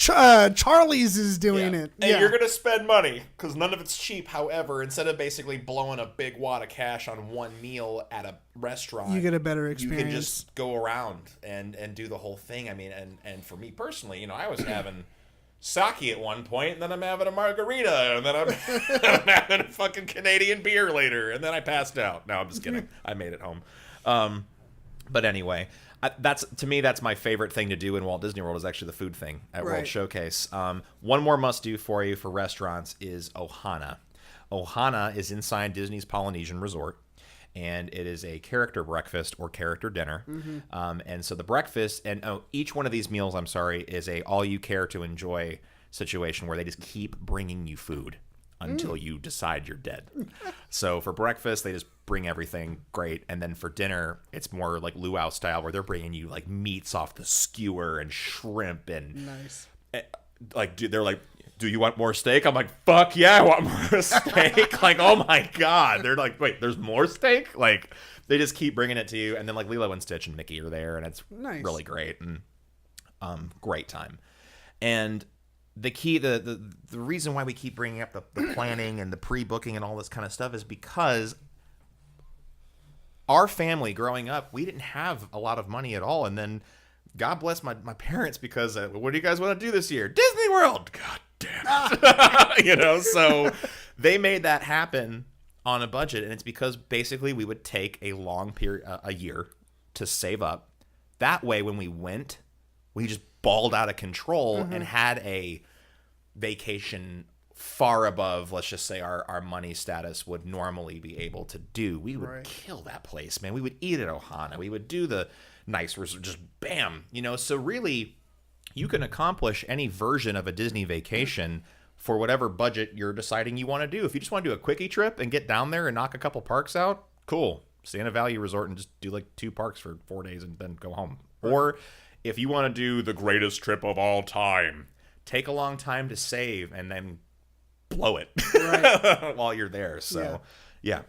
Charlie's is doing it. And you're going to spend money because none of it's cheap. However, instead of basically blowing a big wad of cash on one meal at a restaurant, you get a better experience. You can just go around and do the whole thing. I mean, and for me personally, I was having sake at one point, and then I'm having a margarita, and then I'm having a fucking Canadian beer later, and then I passed out. No, I'm just kidding. I made it home. But anyway, to me, that's my favorite thing to do in Walt Disney World is actually the food thing at World Showcase. One more must-do for you for restaurants is Ohana. Ohana is inside Disney's Polynesian Resort, and it is a character breakfast or character dinner. And so the breakfast, and each one of these meals, is a all-you-care-to-enjoy situation where they just keep bringing you food until you decide you're dead. So for breakfast, they just bring everything great. And then for dinner, it's more like luau style where they're bringing you like meats off the skewer and shrimp and nice. They're like, do you want more steak? I'm like, fuck yeah, I want more steak. Like, oh my God. They're like, wait, there's more steak? Like, they just keep bringing it to you. And then like Lilo and Stitch and Mickey are there, and it's really great and great time. And the key, the reason why we keep bringing up the planning and the pre-booking and all this kind of stuff is because our family growing up, we didn't have a lot of money at all. And then God bless my parents because what do you guys want to do this year? Disney World. God damn it. So they made that happen on a budget. And it's because basically we would take a long period, a year to save up. That way, when we went, we just balled out of control and had a vacation far above, let's just say, our money status would normally be able to do. We would kill that place, man. We would eat at Ohana. We would do the nice resort, just bam, So really, you can accomplish any version of a Disney vacation for whatever budget you're deciding you want to do. If you just want to do a quickie trip and get down there and knock a couple parks out, cool. Stay in a value resort and just do like 2 parks for 4 days and then go home. Or if you want to do the greatest trip of all time, take a long time to save and then blow it while you're there. So, yeah.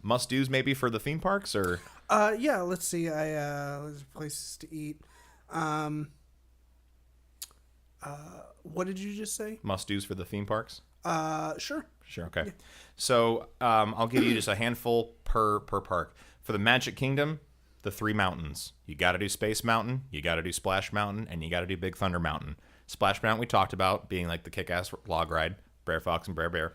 Must-dos maybe for the theme parks or? Yeah, let's see. There's places to eat. What did you just say? Must-dos for the theme parks? Sure. Okay. Yeah. So, I'll give you just a handful per park. For the Magic Kingdom, the 3 mountains. You got to do Space Mountain, you got to do Splash Mountain, and you got to do Big Thunder Mountain. Splash Mountain we talked about being like the kick-ass log ride, Brer Fox and Brer Bear.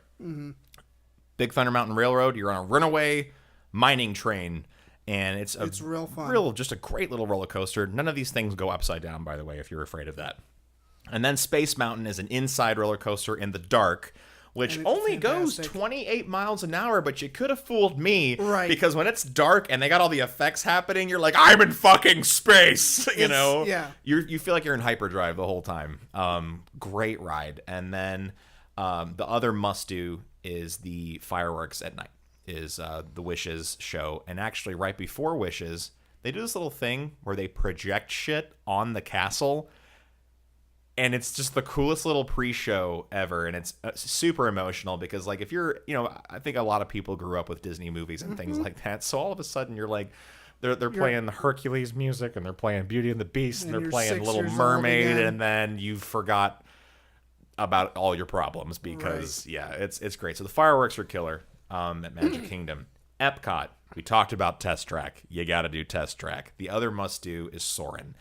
Big Thunder Mountain Railroad, you're on a runaway mining train, and it's real fun. Just a great little roller coaster. None of these things go upside down, by the way, if you're afraid of that. And then Space Mountain is an inside roller coaster in the dark, which only goes 28 miles an hour, but you could have fooled me. Right. Because when it's dark and they got all the effects happening, you're like, I'm in fucking space, Yeah. You feel like you're in hyperdrive the whole time. Great ride. And then the other must-do is the fireworks at night, is the Wishes show. And actually, right before Wishes, they do this little thing where they project shit on the castle. And it's just the coolest little pre-show ever, and it's super emotional because, like, if you're, I think a lot of people grew up with Disney movies and things like that. So all of a sudden, you're like, they're playing the Hercules music, and they're playing Beauty and the Beast, and they're playing Little Mermaid, and then you forgot about all your problems because, it's great. So the fireworks are killer at Magic Kingdom. Epcot, we talked about Test Track. You got to do Test Track. The other must-do is Soarin'.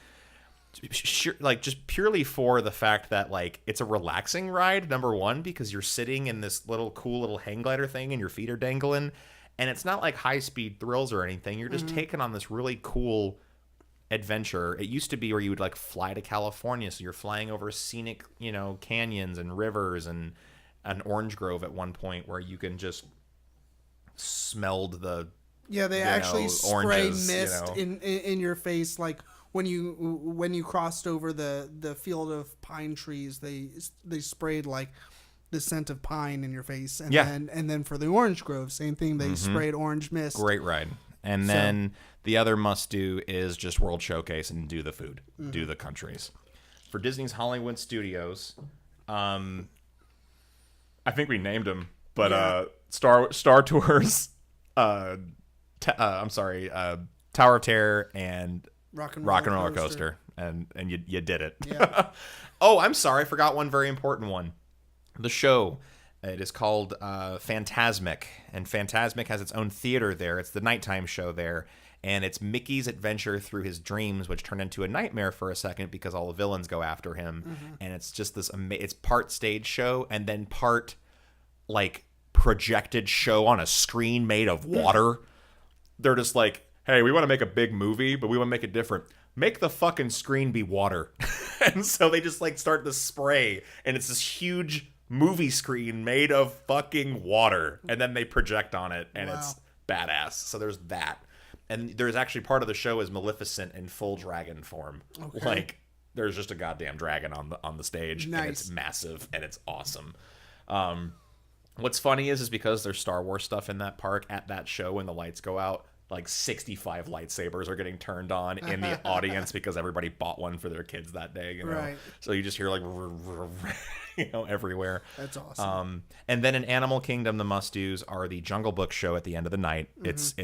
Sure, like just purely for the fact that like it's a relaxing ride, number one, because you're sitting in this cool little hang glider thing and your feet are dangling, and it's not like high speed thrills or anything. You're just taking on this really cool adventure. It used to be where you would like fly to California, so you're flying over scenic, canyons and rivers and an orange grove at one point where you can just smelled the they actually spray oranges, mist in your face, like when you crossed over the field of pine trees, they sprayed like the scent of pine in your face, and then for the orange grove, same thing, they sprayed orange mist. Great ride. And then the other must do is just World Showcase and do the food, do the countries. For Disney's Hollywood Studios, I think we named them, but Star Tours, I'm sorry, Tower of Terror and Rock and Roller Coaster, and you did it. Yeah. Oh, I'm sorry, I forgot one very important one. The show. It is called Phantasmic, and Phantasmic has its own theater there. It's the nighttime show there, and it's Mickey's adventure through his dreams, which turn into a nightmare for a second because all the villains go after him, and it's just this. It's part stage show and then part like projected show on a screen made of water. They're just like, hey, we want to make a big movie, but we want to make it different. Make the fucking screen be water. And so they just like start the spray, and it's this huge movie screen made of fucking water, and then they project on it, and it's badass. So there's that. And there's actually part of the show is Maleficent in full dragon form. Okay. Like there's just a goddamn dragon on the stage. Nice. And it's massive and it's awesome. What's funny is because there's Star Wars stuff in that park at that show when the lights go out, like 65 lightsabers are getting turned on in the audience because everybody bought one for their kids that day. You know? Right. So you just hear like, everywhere. That's awesome. And then in Animal Kingdom, the must-dos are the Jungle Book show at the end of the night. It's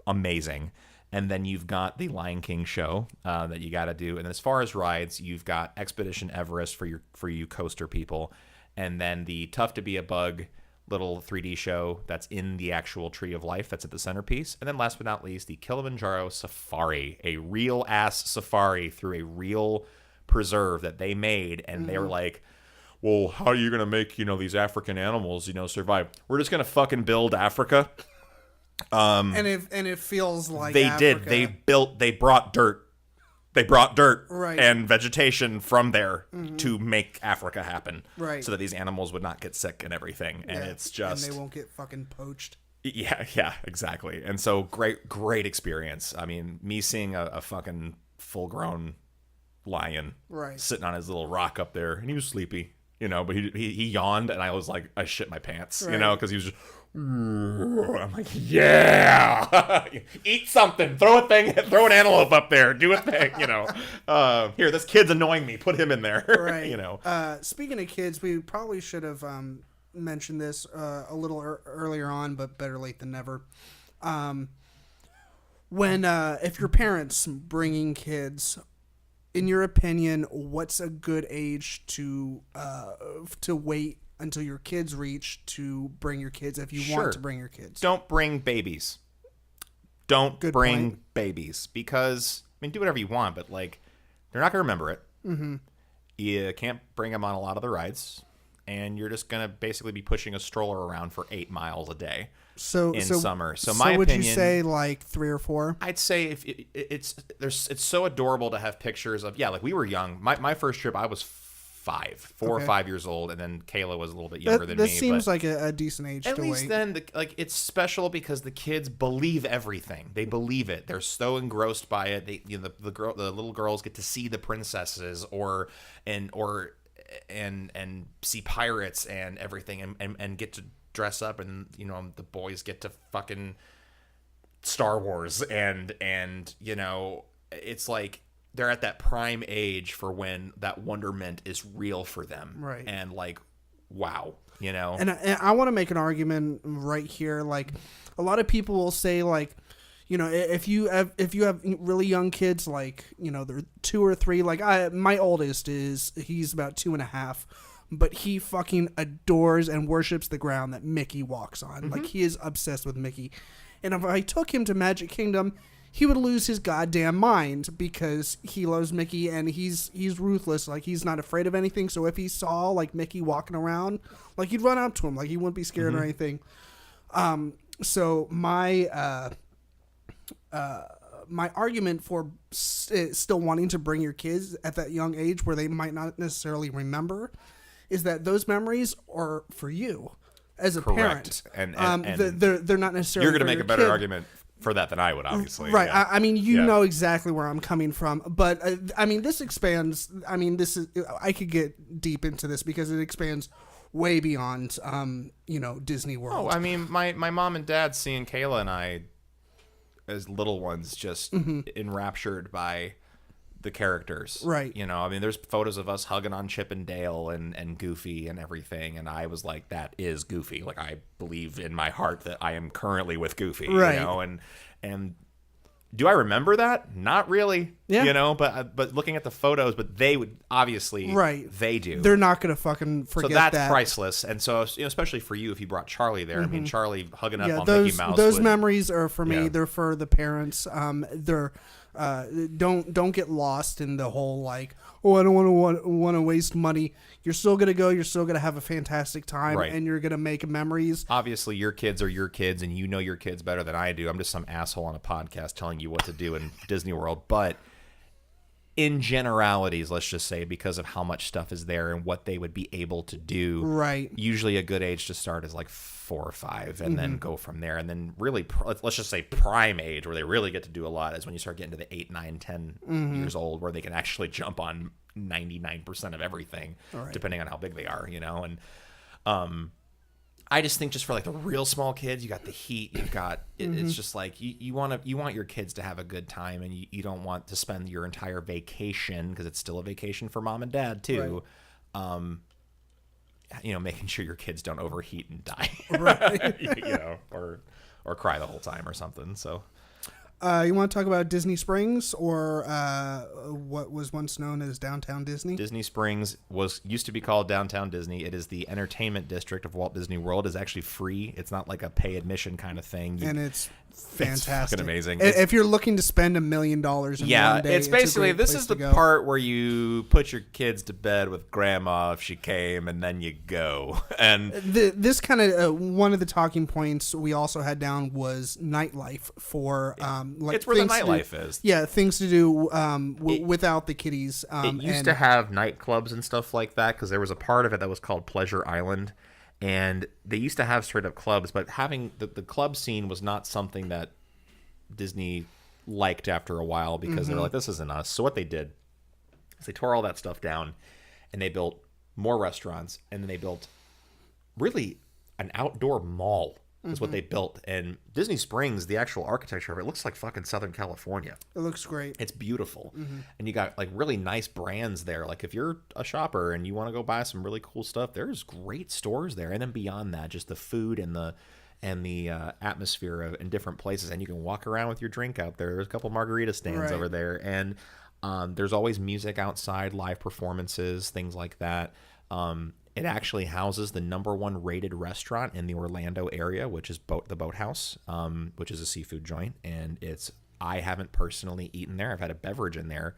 amazing. And then you've got the Lion King show that you got to do. And as far as rides, you've got Expedition Everest for you coaster people. And then the Tough to Be a Bug little 3D show that's in the actual Tree of Life that's at the centerpiece. And then last but not least, the Kilimanjaro Safari, a real ass safari through a real preserve that they made. And they were like, well, how are you going to make, these African animals, survive? We're just going to fucking build Africa. And it feels like they Africa. did. They brought dirt. They brought dirt right. and vegetation from there to make Africa happen. Right. So that these animals would not get sick and everything. And it's just... And they won't get fucking poached. Yeah, exactly. And so great experience. I mean, me seeing a fucking full-grown lion sitting on his little rock up there, and he was sleepy, but he yawned, and I was like, I shit my pants, because he was just... I'm like, yeah, eat something, throw an antelope up there, do a thing, here, this kid's annoying me, put him in there. Right. Speaking of kids, we probably should have mentioned this a little earlier on, but better late than never. If your parents bringing kids, in your opinion, what's a good age to wait until your kids reach to bring your kids if you want to bring your kids? Don't bring babies. Don't bring babies because, do whatever you want, but like they're not going to remember it. Mm-hmm. You can't bring them on a lot of the rides, and you're just going to basically be pushing a stroller around for 8 miles a day in summer. So my opinion, would you say like 3 or 4? I'd say if it's so adorable to have pictures of, like we were young. My first trip, I was 4 or 5 years old, and then Kayla was a little bit younger than me. That seems like a decent age to wait. At least then, it's special because the kids believe everything. They believe it. They're so engrossed by it. They, the little girls get to see the princesses and see pirates and everything, and get to dress up, and the boys get to fucking Star Wars, and it's like. They're at that prime age for when that wonderment is real for them. Right. And like, wow, And I want to make an argument right here. Like a lot of people will say like, if you have really young kids, like, they're 2 or 3, like my oldest he's about 2.5, but he fucking adores and worships the ground that Mickey walks on. Mm-hmm. Like he is obsessed with Mickey. And if I took him to Magic Kingdom, he would lose his goddamn mind because he loves Mickey and he's ruthless. Like he's not afraid of anything. So if he saw like Mickey walking around, like he'd run up to him, like he wouldn't be scared or anything. So my argument for still wanting to bring your kids at that young age where they might not necessarily remember is that those memories are for you as a parent. And they're not necessarily. You're going to make a better argument for that than I would, obviously. Right. Yeah. I mean, you know exactly where I'm coming from. But, this expands. I could get deep into this because it expands way beyond, Disney World. Oh, my mom and dad seeing Kayla and I as little ones just enraptured by the characters. Right. You know, I mean, there's photos of us hugging on Chip and Dale and Goofy and everything. And I was like, that is Goofy. Like, I believe in my heart that I am currently with Goofy, right. you know, and do I remember that? Not really. Yeah. You know, but looking at the photos, but they would obviously, right. They do. They're not going to fucking forget that. So that. that's priceless. And so, you know, especially for you, if you brought Charlie there, I mean, Charlie hugging up on those, Mickey Mouse. Those memories are for me. Yeah. They're for the parents. They're don't get lost in the whole like, oh, I don't want to waste money. You're still gonna go. You're still gonna have a fantastic time, right. and you're gonna make memories. Obviously, your kids are your kids, and you know your kids better than I do. I'm just some asshole on a podcast telling you what to do in Disney World, but in generalities, let's just say, because of how much stuff is there and what they would be able to do, right? Usually, a good age to start is like 4 or 5, and then go from there. And then really, let's just say prime age, where they really get to do a lot, is when you start getting to the 8, 9, 10 years old, where they can actually jump on 99% of everything, right. depending on how big they are, you know. And I just think just for like the real small kids, you got the heat, you've got it's just like you want your kids to have a good time, and you don't want to spend your entire vacation, because it's still a vacation for mom and dad too. Right. You know, making sure your kids don't overheat and die, right? You know, or cry the whole time or something. So. You want to talk about Disney Springs, or what was once known as Downtown Disney? Disney Springs used to be called Downtown Disney. It is the entertainment district of Walt Disney World. It's actually free. It's not like a pay admission kind of thing. And it's fantastic. It's fucking amazing. If you're looking to spend $1 million in one day, it's basically, this is the part where you put your kids to bed with grandma if she came, and then you go. And this kind of one of the talking points we also had down was nightlife for like it's where the nightlife is. Yeah, things to do without the kiddies. It used to have nightclubs and stuff like that, because there was a part of it that was called Pleasure Island. And they used to have straight up clubs, but having the club scene was not something that Disney liked after a while, because they're like, this isn't us. So what they did is they tore all that stuff down, and they built more restaurants, and then they built really an outdoor mall is what they built. And Disney Springs, the actual architecture of it looks like fucking Southern California. It looks great. It's beautiful. And you got like really nice brands there. Like if you're a shopper and you want to go buy some really cool stuff, there's great stores there. And then beyond that, just the food and the atmosphere in different places. And you can walk around with your drink out there. There's a couple margarita stands over there. And there's always music outside, live performances, things like that. It actually houses the #1 rated restaurant in the Orlando area, which is the Boathouse, which is a seafood joint. And I haven't personally eaten there. I've had a beverage in there.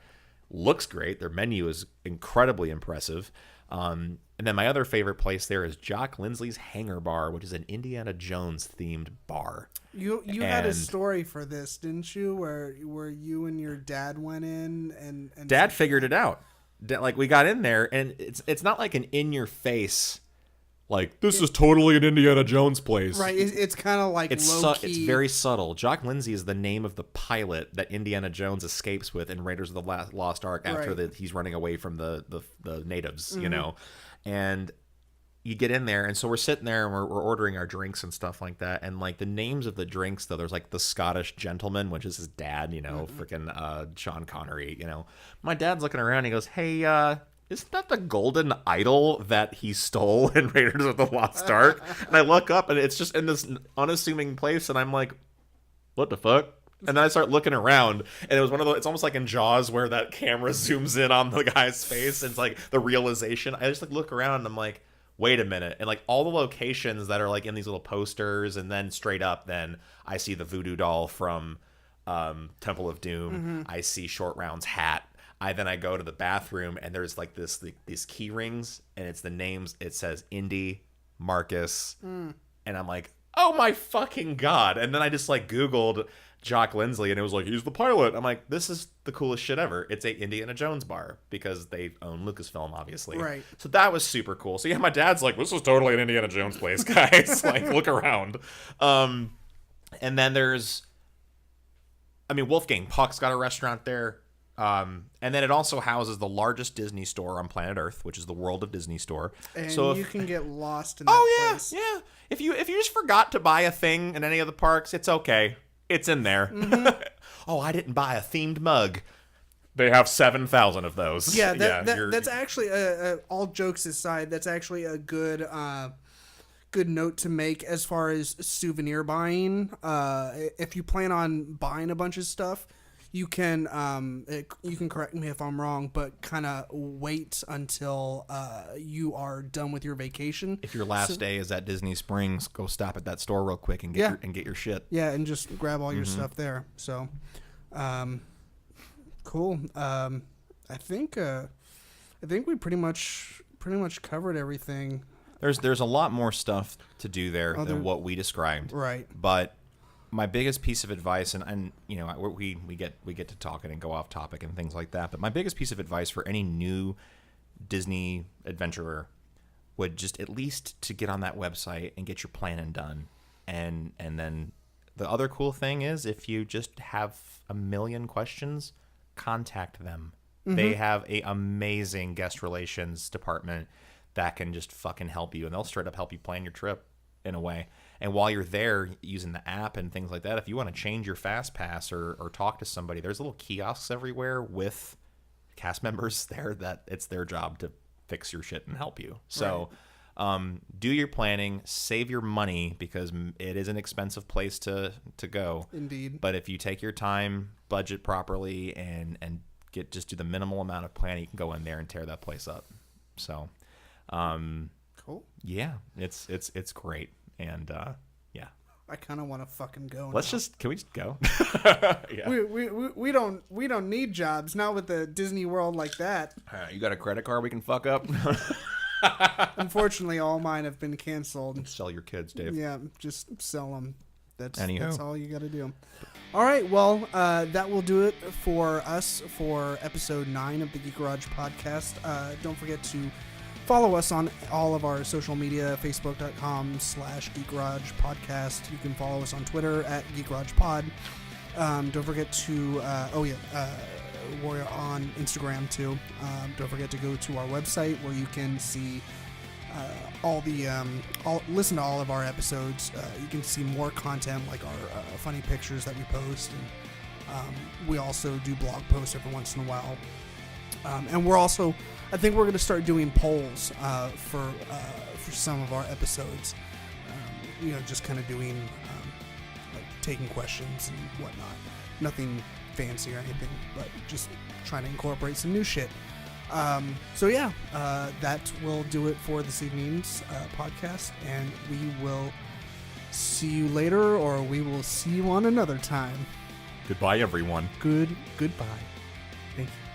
Looks great. Their menu is incredibly impressive. And then my other favorite place there is Jock Lindsay's Hangar Bar, which is an Indiana Jones themed bar. You had a story for this, didn't you? Where you and your dad went in and Dad figured it out. Like we got in there, and it's not like an in your face, like this is totally an Indiana Jones place, right? It's kind of like it's low key. It's very subtle. Jock Lindsay is the name of the pilot that Indiana Jones escapes with in Raiders of the Lost Ark after he's running away from the natives, you know, and you get in there, and so we're sitting there and we're ordering our drinks and stuff like that, and like the names of the drinks, though, there's like the Scottish Gentleman, which is his dad, you know, freaking Sean Connery, you know. My dad's looking around, he goes, hey, isn't that the golden idol that he stole in Raiders of the Lost Ark? And I look up, and it's just in this unassuming place, and I'm like, what the fuck? And then I start looking around, and it was one of those, it's almost like in Jaws where that camera zooms in on the guy's face, and it's like the realization. I just like look around, and I'm like, wait a minute. And like all the locations that are like in these little posters, and then straight up, then I see the voodoo doll from Temple of Doom. I see Short Round's hat. I go to the bathroom, and there's like these key rings, and it's the names. It says Indy, Marcus, and I'm like, oh my fucking god. And then I just like Googled Jock Lindsay, and it was like, he's the pilot. I'm like, this is the coolest shit ever. It's a Indiana Jones bar, because they own Lucasfilm, obviously. Right. So that was super cool. So yeah, my dad's like, this is totally an Indiana Jones place, guys. Like, look around. And then Wolfgang Puck's got a restaurant there. And then it also houses the largest Disney store on planet Earth, which is the World of Disney store. And so you can get lost in that place. Yeah. If you just forgot to buy a thing in any of the parks, it's okay. It's in there. Oh, I didn't buy a themed mug. They have 7,000 of those. Yeah, that's actually all jokes aside. That's actually a good note to make as far as souvenir buying. If you plan on buying a bunch of stuff, you can correct me if I'm wrong, but kind of wait until you are done with your vacation. If your last day is at Disney Springs, go stop at that store real quick and get your shit. Yeah, and just grab all your stuff there. So, cool. I think we pretty much covered everything. There's a lot more stuff to do there than what we described. Right. But my biggest piece of advice, and you know, we get to talking and go off topic and things like that. But my biggest piece of advice for any new Disney adventurer would just at least to get on that website and get your planning done. And then the other cool thing is if you just have a million questions, contact them. Mm-hmm. They have a amazing guest relations department that can just fucking help you, and they'll straight up help you plan your trip in a way. And while you're there using the app and things like that, if you want to change your fast pass or talk to somebody, there's little kiosks everywhere with cast members there that it's their job to fix your shit and help you. So do your planning, save your money, because it is an expensive place to go. Indeed. But if you take your time, budget properly, and do the minimal amount of planning, you can go in there and tear that place up. So cool. Yeah, it's great. And yeah, I kind of want to fucking go. Can we just go? Yeah. We don't need jobs, not with the Disney World like that. You got a credit card we can fuck up? Unfortunately, all mine have been canceled. Sell your kids, Dave. Yeah, just sell them. That's Anywho. all you got to do. All right, well, that will do it for us for episode 9 of the Geek Garage podcast. Don't forget to follow us on all of our social media, facebook.com/Geek Garage Podcast. You can follow us on Twitter at Geek Garage Pod. Don't forget to, we're on Instagram too. Don't forget to go to our website where you can see listen to all of our episodes. You can see more content like our funny pictures that we post. And we also do blog posts every once in a while. And we're also, I think we're going to start doing polls for some of our episodes. Just kind of doing, like taking questions and whatnot. Nothing fancy or anything, but just trying to incorporate some new shit. That will do it for this evening's podcast, and we will see you later, or we will see you on another time. Goodbye, everyone. Goodbye. Thank you.